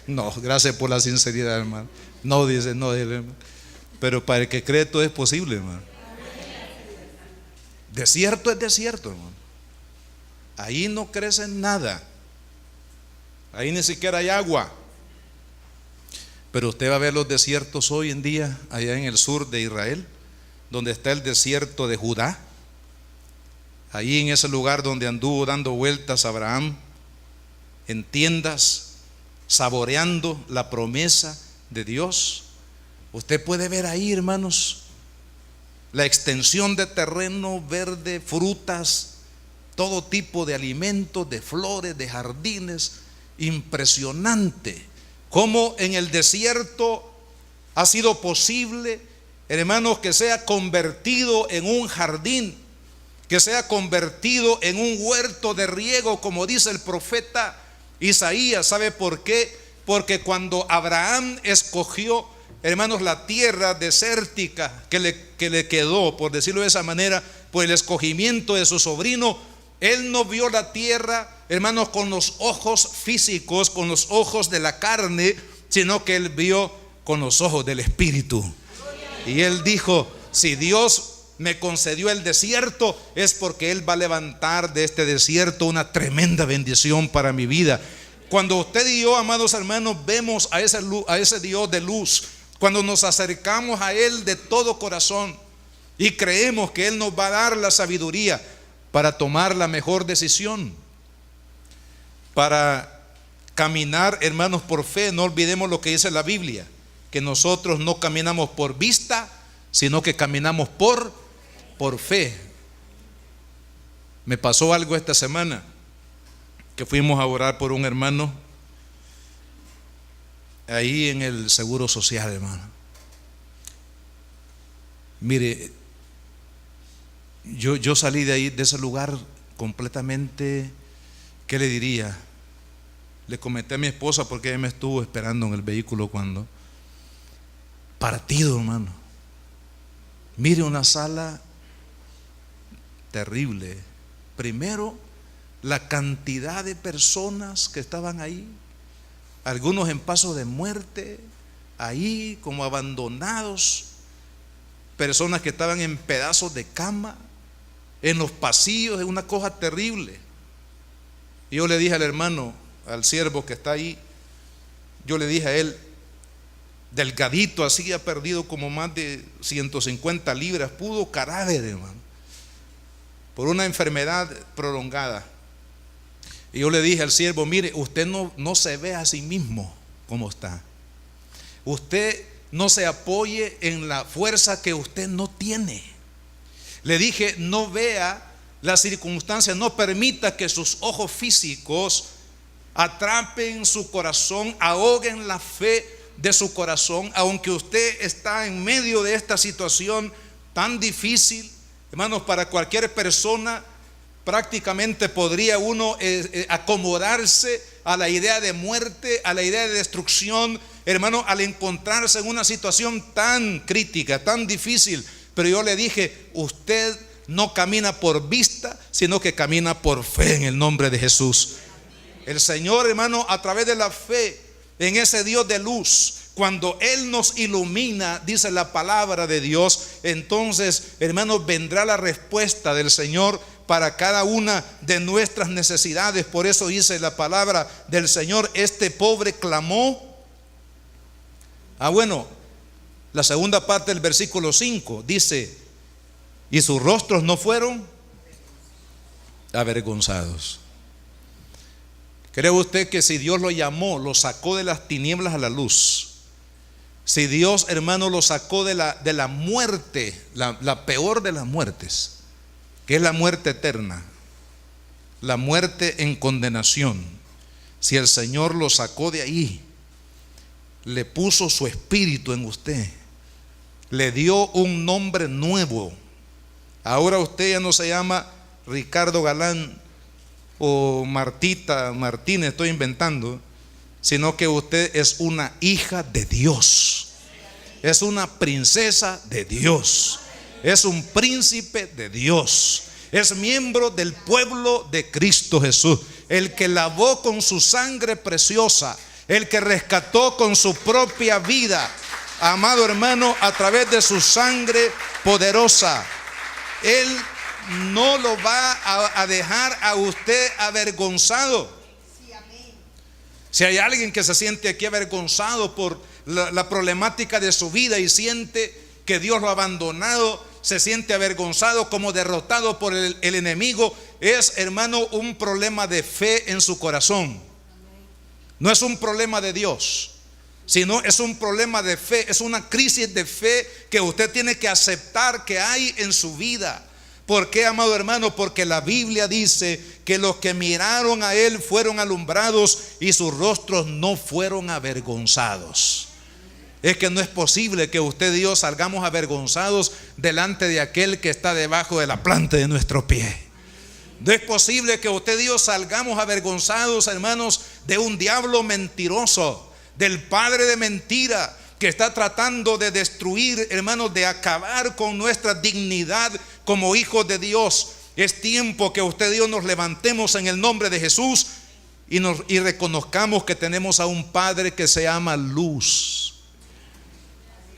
No, gracias por la sinceridad, hermano. No dice, hermano. Pero para el que cree todo es posible, hermano. Desierto es desierto, hermano. Ahí no crece nada. Ahí ni siquiera hay agua. Pero usted va a ver los desiertos hoy en día allá en el sur de Israel, donde está el desierto de Judá. Ahí en ese lugar donde anduvo dando vueltas Abraham, en tiendas, saboreando la promesa de Dios. Usted puede ver ahí, hermanos, la extensión de terreno verde, frutas, todo tipo de alimentos, de flores, de jardines. Impresionante cómo en el desierto ha sido posible, hermanos, que sea convertido en un jardín, que sea convertido en un huerto de riego, como dice el profeta Isaías. ¿Sabe por qué? Porque cuando Abraham escogió, hermanos, la tierra desértica que le quedó, por decirlo de esa manera, por el escogimiento de su sobrino, él no vio la tierra, hermanos, con los ojos físicos, con los ojos de la carne, sino que él vio con los ojos del Espíritu. Y él dijo: si Dios me concedió el desierto, es porque Él va a levantar de este desierto una tremenda bendición para mi vida. Cuando usted y yo, amados hermanos, vemos a ese Dios de luz, cuando nos acercamos a Él de todo corazón y creemos que Él nos va a dar la sabiduría para tomar la mejor decisión, para caminar, hermanos, por fe. No olvidemos lo que dice la Biblia, que nosotros no caminamos por vista, sino que caminamos por fe. Me pasó algo esta semana, que fuimos a orar por un hermano ahí en el Seguro Social, hermano. Mire, yo salí de ahí, de ese lugar, completamente, ¿qué le diría? Le comenté a mi esposa, porque ella me estuvo esperando en el vehículo, cuando partido, hermano. Mire, una sala terrible. Primero, la cantidad de personas que estaban ahí, algunos en paso de muerte, ahí como abandonados, personas que estaban en pedazos de cama, en los pasillos. Es una cosa terrible. Y yo le dije al hermano, al siervo que está ahí, yo le dije a él, delgadito así, ha perdido como más de 150 libras, puro cadáver, hermano, por una enfermedad prolongada. Y yo le dije al siervo: mire, usted no se ve a sí mismo como está. Usted no se apoye en la fuerza que usted no tiene. Le dije: no vea las circunstancias, no permita que sus ojos físicos atrapen su corazón, ahoguen la fe de su corazón. Aunque usted está en medio de esta situación tan difícil, hermanos, para cualquier persona prácticamente podría uno acomodarse a la idea de muerte, a la idea de destrucción, hermano, al encontrarse en una situación tan crítica, tan difícil. Pero yo le dije, usted no camina por vista, sino que camina por fe en el nombre de Jesús. El Señor, hermano, a través de la fe en ese Dios de luz, cuando Él nos ilumina, dice la palabra de Dios, entonces, hermanos, vendrá la respuesta del Señor para cada una de nuestras necesidades. Por eso dice la palabra del Señor, este pobre clamó. Bueno, la segunda parte del versículo 5 dice, y sus rostros no fueron avergonzados. ¿Cree usted que si Dios lo llamó, lo sacó de las tinieblas a la luz? Si Dios, hermano, lo sacó de la muerte, la peor de las muertes, que es la muerte eterna, la muerte en condenación, si el Señor lo sacó de ahí, le puso su espíritu en usted, le dio un nombre nuevo, ahora usted ya no se llama Ricardo Galán o Martita Martínez, estoy inventando, sino que usted es una hija de Dios, es una princesa de Dios, es un príncipe de Dios, es miembro del pueblo de Cristo Jesús, el que lavó con su sangre preciosa, el que rescató con su propia vida, amado hermano, a través de su sangre poderosa. Él no lo va a dejar a usted avergonzado. Si hay alguien que se siente aquí avergonzado por la problemática de su vida y siente que Dios lo ha abandonado, se siente avergonzado, como derrotado por el enemigo, es, hermano, un problema de fe en su corazón. No es un problema de Dios, sino es un problema de fe, es una crisis de fe que usted tiene que aceptar que hay en su vida. ¿Por qué, amado hermano? Porque la Biblia dice que los que miraron a Él fueron alumbrados y sus rostros no fueron avergonzados. Es que no es posible que usted y yo salgamos avergonzados delante de aquel que está debajo de la planta de nuestro pie. No es posible que usted y yo salgamos avergonzados, hermanos, de un diablo mentiroso, del padre de mentira, que está tratando de destruir, hermanos, de acabar con nuestra dignidad como hijos de Dios. Es tiempo que usted y yo nos levantemos en el nombre de Jesús y reconozcamos que tenemos a un Padre que se llama luz.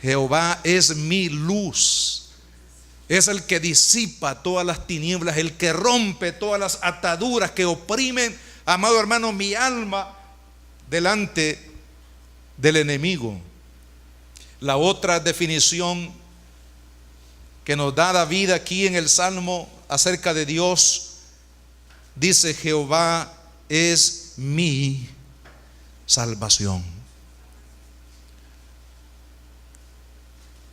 Jehová es mi luz, es el que disipa todas las tinieblas, el que rompe todas las ataduras que oprimen, amado hermano, mi alma delante del enemigo. La otra definición que nos da David aquí en el Salmo acerca de Dios, dice: Jehová es mi salvación.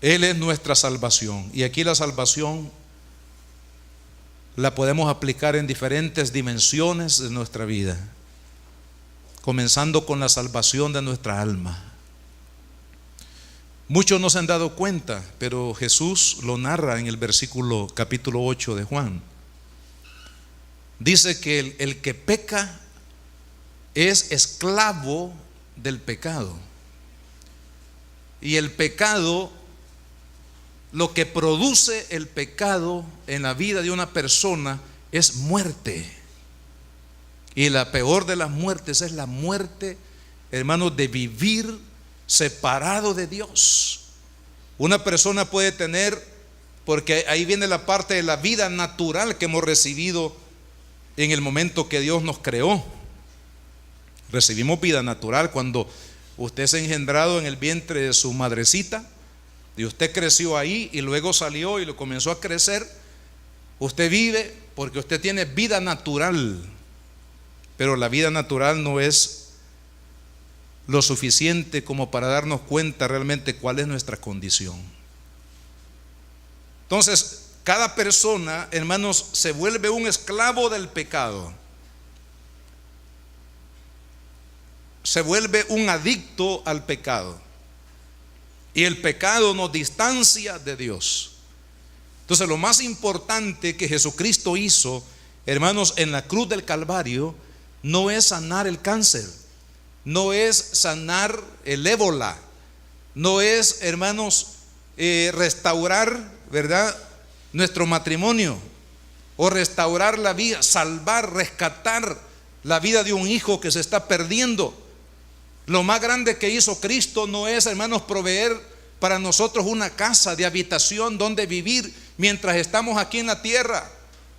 Él es nuestra salvación. Y aquí la salvación la podemos aplicar en diferentes dimensiones de nuestra vida, comenzando con la salvación de nuestra alma. Muchos no se han dado cuenta, pero Jesús lo narra en el versículo capítulo 8 de Juan. Dice que el que peca es esclavo del pecado. Y el pecado, lo que produce el pecado en la vida de una persona es muerte. Y la peor de las muertes es la muerte, hermanos, de vivir separado de Dios. Una persona puede tener, porque ahí viene la parte de la vida natural que hemos recibido en el momento que Dios nos creó. Recibimos vida natural cuando usted se ha engendrado en el vientre de su madrecita y usted creció ahí y luego salió y lo comenzó a crecer. Usted vive porque usted tiene vida natural, pero la vida natural no es lo suficiente como para darnos cuenta realmente cuál es nuestra condición. Entonces, cada persona, hermanos, se vuelve un esclavo del pecado, se vuelve un adicto al pecado, y el pecado nos distancia de Dios. Entonces, lo más importante que Jesucristo hizo hermanos, en la cruz del Calvario no es sanar el cáncer, no es sanar el ébola, no es, hermanos, restaurar, ¿verdad?, nuestro matrimonio, o restaurar la vida, salvar, rescatar la vida de un hijo que se está perdiendo. Lo más grande que hizo Cristo no es, hermanos, proveer para nosotros una casa de habitación donde vivir mientras estamos aquí en la tierra.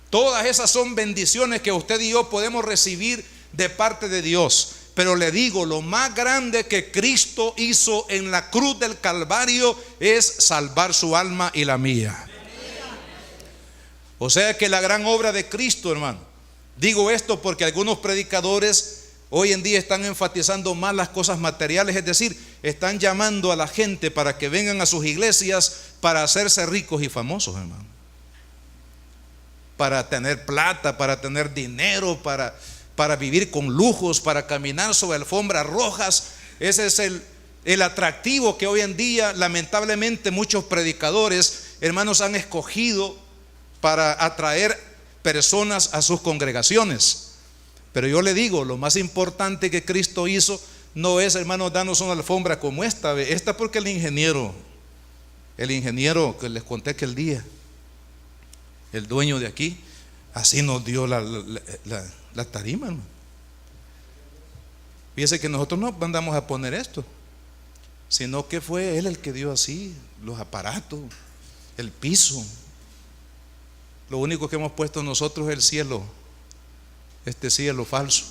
Todas esas son bendiciones que usted y yo podemos recibir de parte de Dios. Pero le digo, lo más grande que Cristo hizo en la cruz del Calvario es salvar su alma y la mía. O sea que la gran obra de Cristo, hermano. Digo esto porque algunos predicadores hoy en día están enfatizando más las cosas materiales, es decir, están llamando a la gente para que vengan a sus iglesias para hacerse ricos y famosos, hermano. Para tener plata, para tener dinero, para vivir con lujos, para caminar sobre alfombras rojas. Ese es el atractivo que hoy en día, lamentablemente, muchos predicadores, hermanos, han escogido para atraer personas a sus congregaciones. Pero yo le digo, lo más importante que Cristo hizo no es, hermanos, darnos una alfombra como esta porque el ingeniero que les conté aquel día, el dueño de aquí, así nos dio la tarima, hermano. Fíjese que nosotros no mandamos a poner esto, sino que fue él el que dio así los aparatos, el piso. Lo único que hemos puesto nosotros es el cielo, este cielo falso.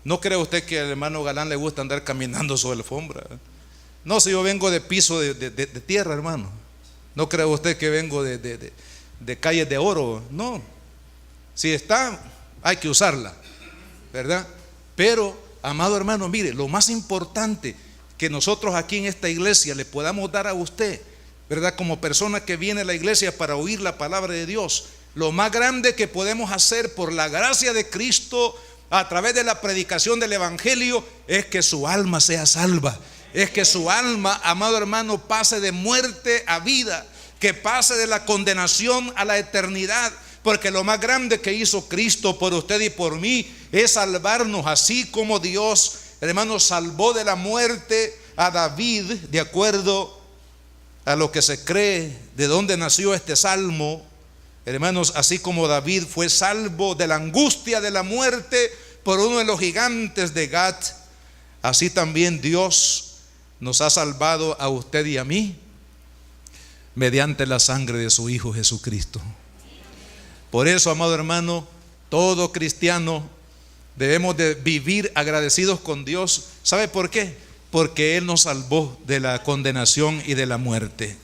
¿No cree usted que al hermano Galán le gusta andar caminando sobre la alfombra? No, si yo vengo de piso de tierra, hermano. ¿No cree usted que vengo de calles de oro? No. Si está, hay que usarla, ¿verdad? Pero, amado hermano, mire, lo más importante que nosotros aquí en esta iglesia le podamos dar a usted, ¿verdad?, como persona que viene a la iglesia para oír la palabra de Dios, lo más grande que podemos hacer por la gracia de Cristo a través de la predicación del evangelio es que su alma sea salva, es que su alma, amado hermano, pase de muerte a vida, que pase de la condenación a la eternidad. Porque lo más grande que hizo Cristo por usted y por mí es salvarnos, así como Dios, hermano, salvó de la muerte a David, de acuerdo a lo que se cree, de dónde nació este salmo, hermanos, así como David fue salvo de la angustia de la muerte por uno de los gigantes de Gat, así también Dios nos ha salvado a usted y a mí mediante la sangre de su Hijo Jesucristo. Por eso, amado hermano, todo cristiano debemos de vivir agradecidos con Dios. ¿Sabe por qué? Porque Él nos salvó de la condenación y de la muerte.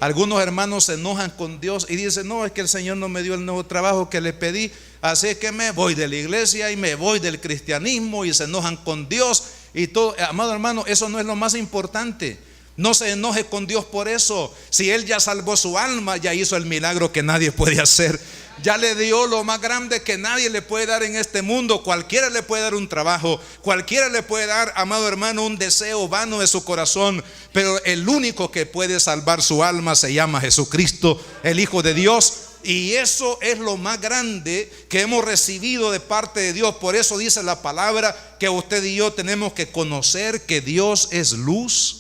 Algunos hermanos se enojan con Dios y dicen: no, es que el Señor no me dio el nuevo trabajo que le pedí, así que me voy de la iglesia y me voy del cristianismo, y se enojan con Dios y todo. Amado hermano, eso no es lo más importante. No se enoje con Dios por eso. Si Él ya salvó su alma, ya hizo el milagro que nadie puede hacer. Ya le dio lo más grande que nadie le puede dar en este mundo. Cualquiera le puede dar un trabajo, cualquiera le puede dar, amado hermano, un deseo vano de su corazón, pero el único que puede salvar su alma se llama Jesucristo, el Hijo de Dios. Y eso es lo más grande que hemos recibido de parte de Dios. Por eso dice la palabra que usted y yo tenemos que conocer que Dios es luz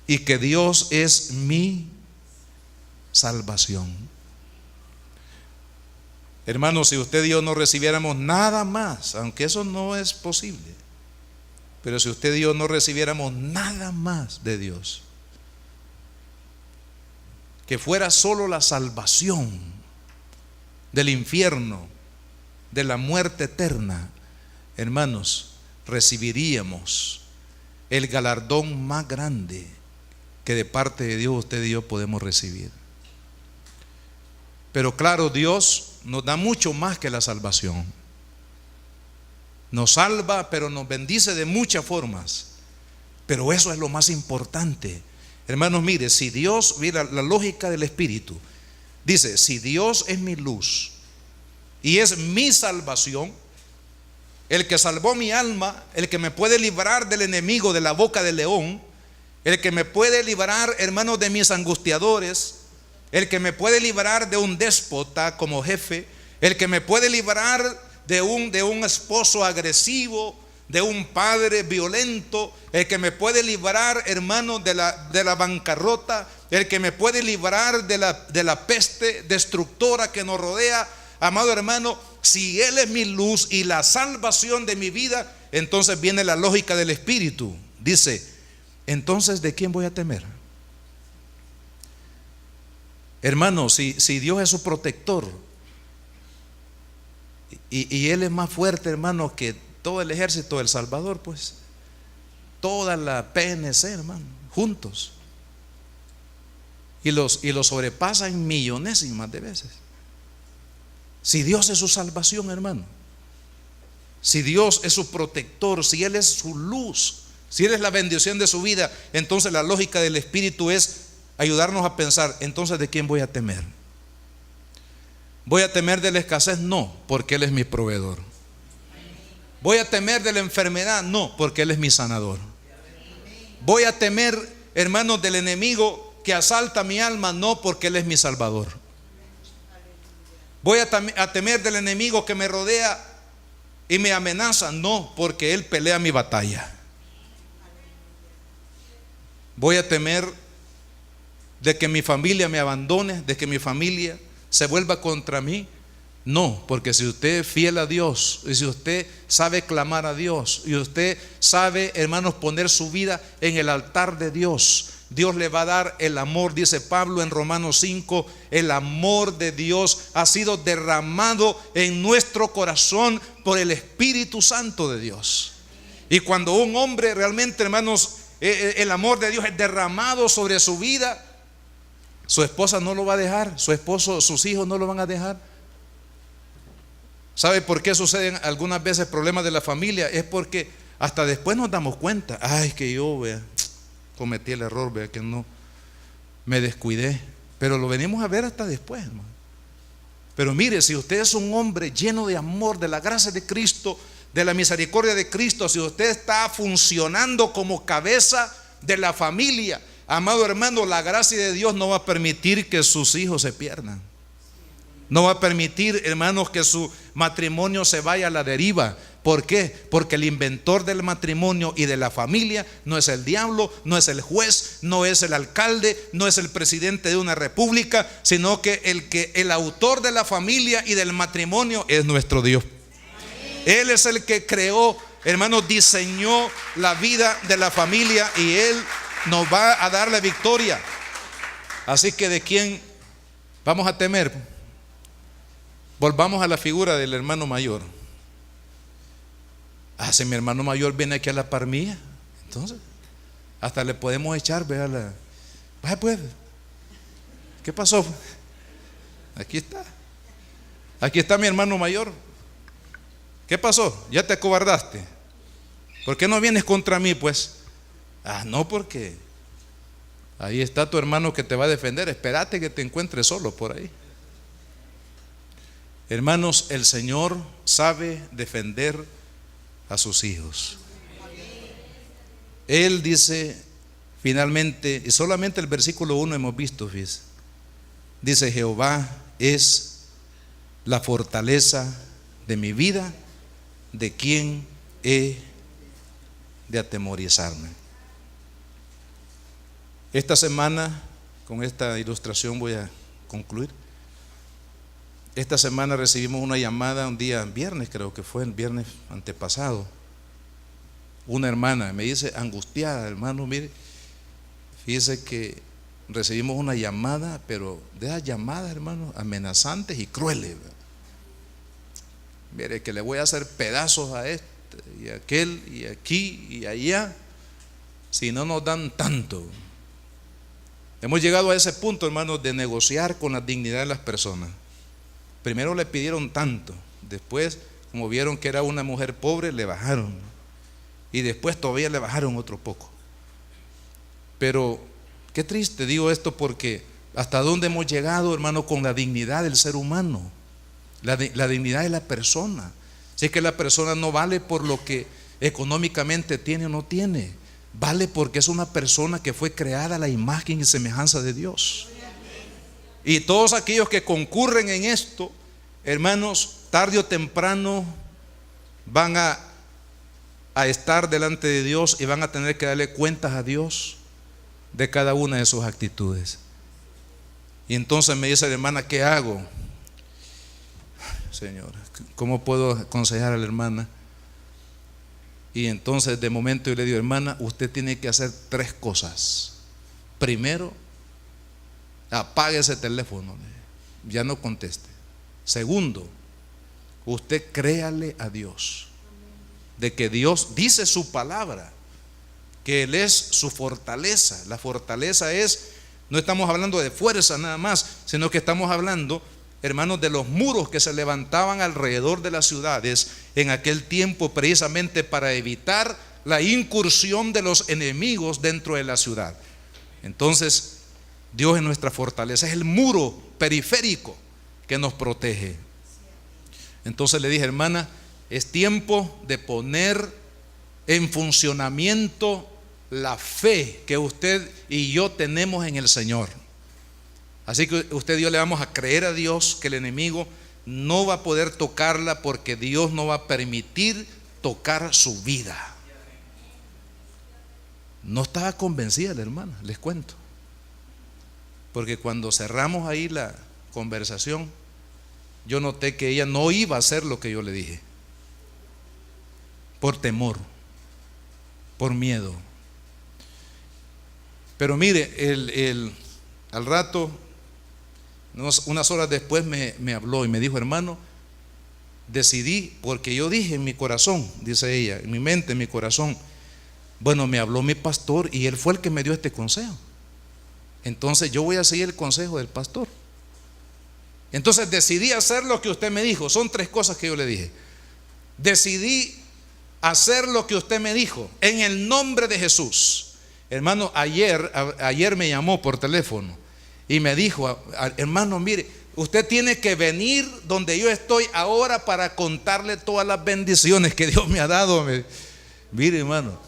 y que Dios es mi salvación. Hermanos, si usted y yo no recibiéramos nada más, aunque eso no es posible, pero si usted y yo no recibiéramos nada más de Dios, que fuera solo la salvación del infierno, de la muerte eterna, hermanos, recibiríamos el galardón más grande que de parte de Dios usted y yo podemos recibir. Pero claro, Dios nos da mucho más que la salvación. Nos salva, pero nos bendice de muchas formas. Pero eso es lo más importante. Hermanos, mire, si Dios, mira la lógica del Espíritu, dice: si Dios es mi luz y es mi salvación, el que salvó mi alma, el que me puede librar del enemigo, de la boca del león, el que me puede librar, hermanos, de mis angustiadores, el que me puede librar de un déspota como jefe, el que me puede librar de un esposo agresivo, de un padre violento, el que me puede librar, hermano, de la bancarrota, el que me puede librar de la peste destructora que nos rodea. Amado hermano, si Él es mi luz y la salvación de mi vida, entonces viene la lógica del Espíritu. Dice, entonces, ¿de quién voy a temer? Hermano, si Dios es su protector y Él es más fuerte, hermano, que todo el ejército del Salvador, pues toda la PNC, hermano, juntos, y los sobrepasan millonésimas de veces. Si Dios es su salvación, hermano, si Dios es su protector, si Él es su luz, si Él es la bendición de su vida, entonces la lógica del Espíritu es ayudarnos a pensar, entonces, ¿de quién voy a temer? ¿Voy a temer de la escasez? No, porque Él es mi proveedor. ¿Voy a temer de la enfermedad? No, porque Él es mi sanador. ¿Voy a temer, hermanos, del enemigo que asalta mi alma? No, porque Él es mi salvador. ¿Voy a temer del enemigo que me rodea y me amenaza? No, porque Él pelea mi batalla. ¿Voy a temer de que mi familia me abandone, de que mi familia se vuelva contra mí? No, porque si usted es fiel a Dios, y si usted sabe clamar a Dios, y usted sabe, hermanos, poner su vida en el altar de Dios, Dios le va a dar el amor. Dice Pablo en Romanos 5, el amor de Dios ha sido derramado en nuestro corazón por el Espíritu Santo de Dios. Y cuando un hombre realmente, hermanos, el amor de Dios es derramado sobre su vida, su esposa no lo va a dejar, su esposo, sus hijos no lo van a dejar. ¿Sabe por qué suceden algunas veces problemas de la familia? Es porque hasta después nos damos cuenta, ay, que yo, vea, cometí el error, vea, que no me descuidé. Pero lo venimos a ver hasta después, hermano. Pero mire, si usted es un hombre lleno de amor, de la gracia de Cristo, de la misericordia de Cristo, si usted está funcionando como cabeza de la familia, amado hermano, la gracia de Dios no va a permitir que sus hijos se pierdan. No va a permitir, hermanos, que su matrimonio se vaya a la deriva. ¿Por qué? Porque el inventor del matrimonio y de la familia no es el diablo, no es el juez, no es el alcalde, no es el presidente de una república, sino que el autor de la familia y del matrimonio es nuestro Dios. Él es el que creó, hermanos, diseñó la vida de la familia y Él nos va a dar la victoria. Así que, ¿de quién vamos a temer? Volvamos a la figura del hermano mayor. Si mi hermano mayor viene aquí a la par mía, entonces hasta le podemos echar, vea vaya pues, ¿qué pasó? Aquí está mi hermano mayor. ¿Qué pasó? ¿Ya te acobardaste? ¿Por qué no vienes contra mí, pues? No, porque ahí está tu hermano que te va a defender. Espérate que te encuentres solo por ahí. Hermanos, el Señor sabe defender a sus hijos. Él dice finalmente, y solamente el versículo 1 hemos visto, fíjese. Dice: Jehová es la fortaleza de mi vida, ¿de quién he de atemorizarme? Esta semana, con esta ilustración voy a concluir. Esta semana recibimos una llamada un día viernes, creo que fue el viernes antepasado. Una hermana me dice, angustiada, hermano, mire, fíjese que recibimos una llamada, pero de esas llamadas, hermano, amenazantes y crueles. Mire, que le voy a hacer pedazos a este y a aquel y aquí y allá si no nos dan tanto. Hemos llegado a ese punto, hermano, de negociar con la dignidad de las personas. Primero le pidieron tanto, después, como vieron que era una mujer pobre, le bajaron, y después todavía le bajaron otro poco. Pero qué triste digo esto, porque hasta dónde hemos llegado, hermano, con la dignidad del ser humano, la dignidad de la persona. Si es que la persona no vale por lo que económicamente tiene o no tiene, vale porque es una persona que fue creada a la imagen y semejanza de Dios. Y todos aquellos que concurren en esto, hermanos, tarde o temprano van a estar delante de Dios y van a tener que darle cuentas a Dios de cada una de sus actitudes. Y entonces me dice la hermana, ¿qué hago? Señor, ¿cómo puedo aconsejar a la hermana? Y entonces de momento yo le digo, hermana, usted tiene que hacer 3 cosas. Primero, apague ese teléfono, ya no conteste. Segundo, usted créale a Dios de que Dios dice su palabra, que Él es su fortaleza. La fortaleza es, no estamos hablando de fuerza nada más, sino que estamos hablando, hermanos, de los muros que se levantaban alrededor de las ciudades en aquel tiempo, precisamente para evitar la incursión de los enemigos dentro de la ciudad. Entonces, Dios es nuestra fortaleza, es el muro periférico que nos protege. Entonces le dije, hermana, es tiempo de poner en funcionamiento la fe que usted y yo tenemos en el Señor. Así que usted y yo le vamos a creer a Dios que el enemigo no va a poder tocarla, porque Dios no va a permitir tocar su vida. No estaba convencida la hermana, les cuento, porque cuando cerramos ahí la conversación, yo noté que ella no iba a hacer lo que yo le dije, por temor, por miedo. Pero mire, al rato, unas horas después me habló y me dijo, hermano, decidí, porque yo dije en mi corazón, dice ella, en mi mente, en mi corazón, bueno, me habló mi pastor y él fue el que me dio este consejo, entonces yo voy a seguir el consejo del pastor. Entonces decidí hacer lo que usted me dijo. Son 3 cosas que yo le dije. Decidí hacer lo que usted me dijo en el nombre de Jesús. Hermano, ayer me llamó por teléfono y me dijo, hermano, mire, usted tiene que venir donde yo estoy ahora para contarle todas las bendiciones que Dios me ha dado. Mire, hermano,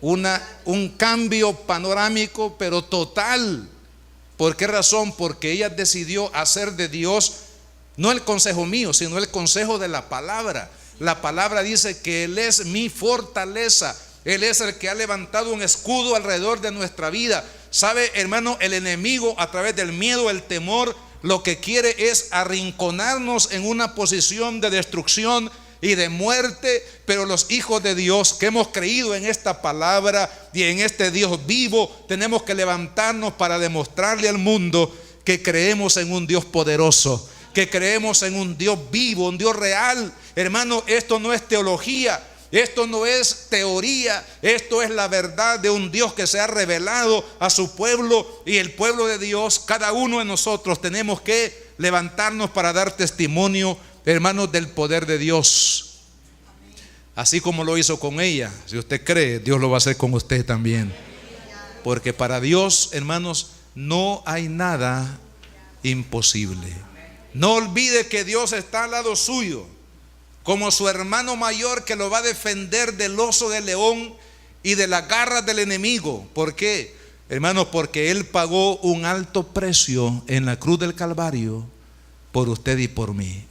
un cambio panorámico, pero total. ¿Por qué razón? Porque ella decidió hacer de Dios no el consejo mío, sino el consejo de la palabra. La palabra dice que Él es mi fortaleza. Él es el que ha levantado un escudo alrededor de nuestra vida. ¿Sabe, hermano? El enemigo, a través del miedo, el temor, lo que quiere es arrinconarnos en una posición de destrucción y de muerte. Pero los hijos de Dios que hemos creído en esta palabra y en este Dios vivo, tenemos que levantarnos para demostrarle al mundo que creemos en un Dios poderoso, que creemos en un Dios vivo, un Dios real. Hermano, esto no es teología, esto no es teoría, esto es la verdad de un Dios que se ha revelado a su pueblo. Y el pueblo de Dios, cada uno de nosotros tenemos que levantarnos para dar testimonio, hermanos, del poder de Dios. Así como lo hizo con ella. Si usted cree, Dios lo va a hacer con usted también. Porque para Dios, hermanos, no hay nada imposible. No olvide que Dios está al lado suyo, como su hermano mayor que lo va a defender del oso del león y de las garras del enemigo. ¿Por qué? Hermanos, porque Él pagó un alto precio en la cruz del Calvario por usted y por mí.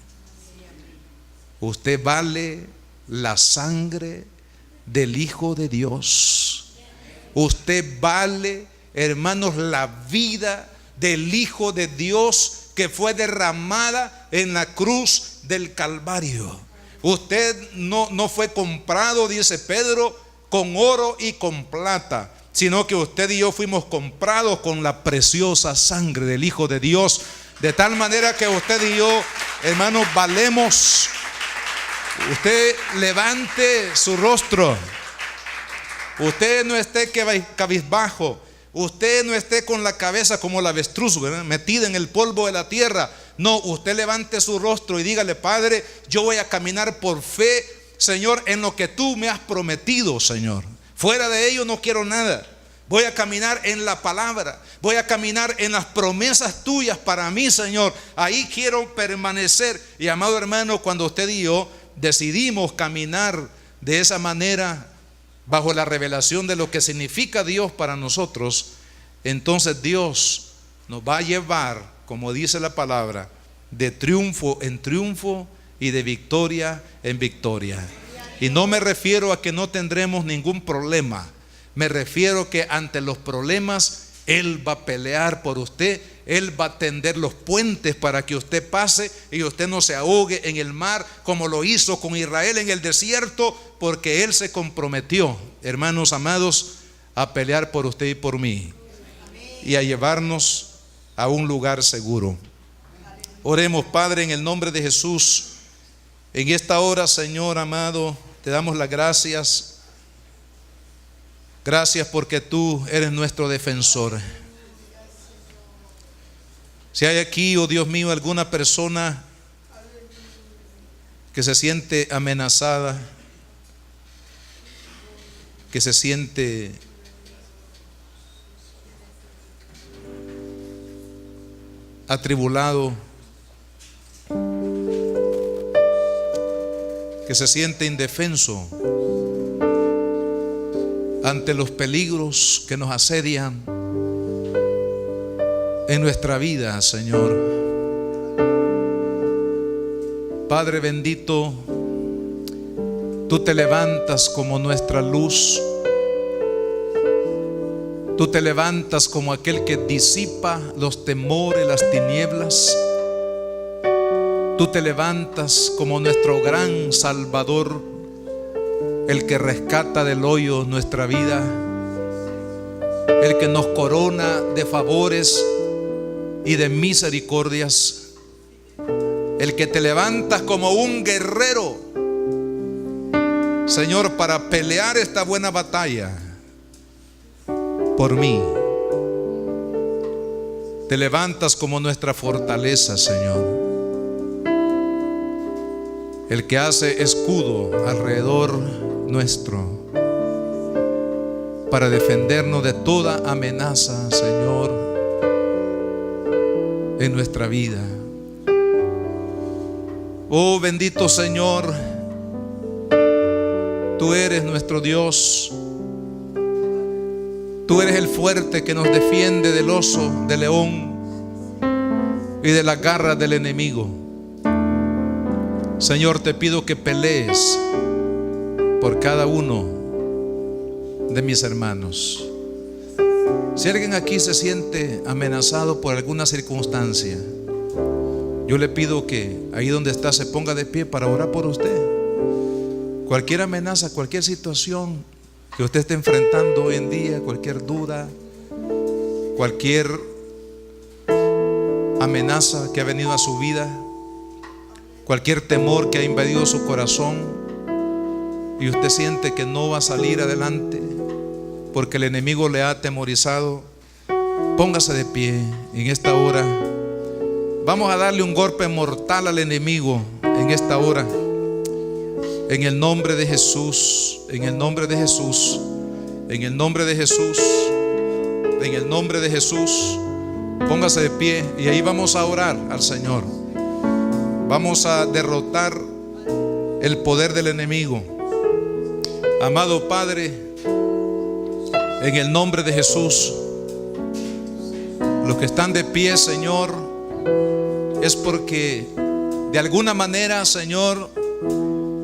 Usted vale la sangre del Hijo de Dios. Usted vale, hermanos, la vida del Hijo de Dios que fue derramada en la cruz del Calvario. Usted no fue comprado, dice Pedro, con oro y con plata, sino que usted y yo fuimos comprados con la preciosa sangre del Hijo de Dios. De tal manera que usted y yo, hermanos, valemos. Usted levante su rostro. Usted no esté cabizbajo. Usted no esté con la cabeza como la avestruz, ¿verdad?, metida en el polvo de la tierra. No, usted levante su rostro y dígale: Padre, yo voy a caminar por fe, Señor, en lo que tú me has prometido, Señor. Fuera de ello no quiero nada. Voy a caminar en la palabra, voy a caminar en las promesas tuyas para mí, Señor. Ahí quiero permanecer. Y amado hermano, cuando usted y yo decidimos caminar de esa manera, bajo la revelación de lo que significa Dios para nosotros, entonces Dios nos va a llevar como dice la palabra, de triunfo en triunfo y de victoria en victoria. Y no me refiero a que no tendremos ningún problema. Me refiero que ante los problemas Él va a pelear por usted. Él va a tender los puentes para que usted pase y usted no se ahogue en el mar como lo hizo con Israel en el desierto, porque Él se comprometió, hermanos amados, a pelear por usted y por mí y a llevarnos a un lugar seguro. Oremos, Padre, en el nombre de Jesús. En esta hora, Señor amado, te damos las gracias. Gracias porque tú eres nuestro defensor. Si hay aquí, oh Dios mío, alguna persona que se siente amenazada, que se siente atribulado, que se siente indefenso ante los peligros que nos asedian en nuestra vida, Señor. Padre bendito, tú te levantas como nuestra luz. Tú te levantas como aquel que disipa los temores, las tinieblas. Tú te levantas como nuestro gran Salvador, el que rescata del hoyo nuestra vida, el que nos corona de favores y de misericordias, el que te levantas como un guerrero, Señor, para pelear esta buena batalla por mí. Te levantas como nuestra fortaleza, Señor, el que hace escudo alrededor nuestro para defendernos de toda amenaza, Señor, en nuestra vida. Oh bendito Señor, tú eres nuestro Dios. Tú eres el fuerte que nos defiende del oso, del león y de las garras del enemigo. Señor, te pido que pelees por cada uno de mis hermanos. Si alguien aquí se siente amenazado por alguna circunstancia, yo le pido que ahí donde está se ponga de pie para orar por usted. Cualquier amenaza, cualquier situación que usted esté enfrentando hoy en día, cualquier duda, cualquier amenaza que ha venido a su vida, cualquier temor que ha invadido su corazón y usted siente que no va a salir adelante porque el enemigo le ha atemorizado, póngase de pie en esta hora. Vamos a darle un golpe mortal al enemigo en esta hora. En el nombre de Jesús, en el nombre de Jesús, en el nombre de Jesús, en el nombre de Jesús. Póngase de pie y ahí vamos a orar al Señor. Vamos a derrotar el poder del enemigo. Amado Padre, en el nombre de Jesús, los que están de pie, Señor, es porque de alguna manera, Señor,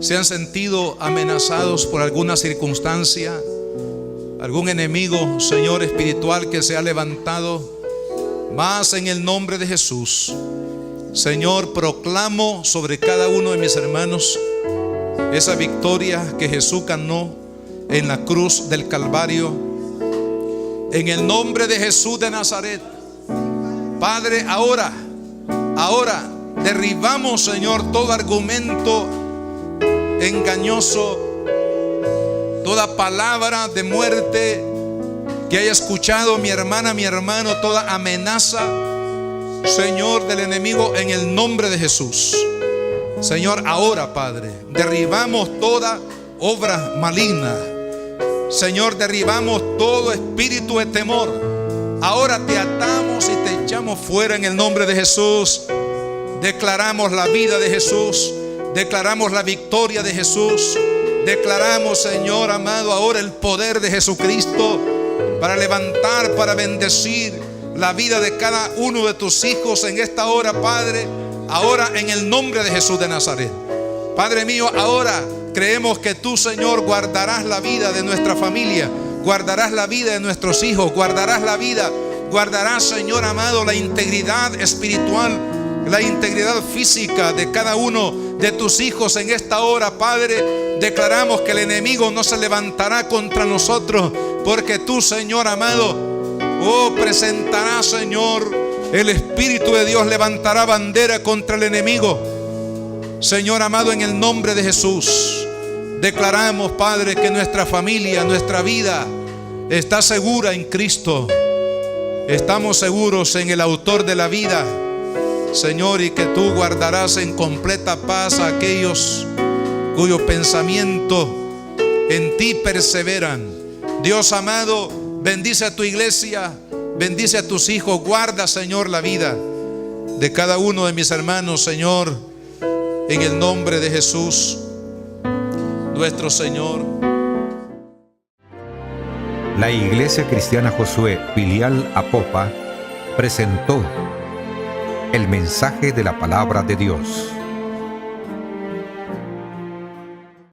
se han sentido amenazados por alguna circunstancia, algún enemigo, Señor, espiritual que se ha levantado. Mas en el nombre de Jesús, Señor, proclamo sobre cada uno de mis hermanos esa victoria que Jesús ganó en la cruz del Calvario. En el nombre de Jesús de Nazaret, Padre, ahora derribamos, Señor, todo argumento engañoso, toda palabra de muerte que haya escuchado mi hermana, mi hermano, toda amenaza, Señor, del enemigo, en el nombre de Jesús. Señor, ahora, Padre, derribamos toda obra maligna. Señor, derribamos todo espíritu de temor. Ahora te atamos y te echamos fuera en el nombre de Jesús. Declaramos la vida de Jesús. Declaramos la victoria de Jesús. Declaramos, Señor amado, ahora el poder de Jesucristo para levantar, para bendecir la vida de cada uno de tus hijos en esta hora, Padre. Ahora en el nombre de Jesús de Nazaret. Padre mío, ahora creemos que tú, Señor, guardarás la vida de nuestra familia, guardarás la vida de nuestros hijos, guardarás, Señor amado, la integridad espiritual, la integridad física de cada uno de tus hijos en esta hora, Padre. Declaramos que el enemigo no se levantará contra nosotros, porque tú, Señor amado, presentarás, Señor, el Espíritu de Dios levantará bandera contra el enemigo. Señor amado, en el nombre de Jesús, declaramos, Padre, que nuestra familia, nuestra vida está segura en Cristo. Estamos seguros en el autor de la vida, Señor, y que tú guardarás en completa paz a aquellos cuyo pensamiento en ti perseveran. Dios amado, bendice a tu iglesia, bendice a tus hijos. Guarda, Señor, la vida de cada uno de mis hermanos, Señor, en el nombre de Jesús, nuestro Señor. La Iglesia Cristiana Josué, filial Apopa, presentó el mensaje de la palabra de Dios.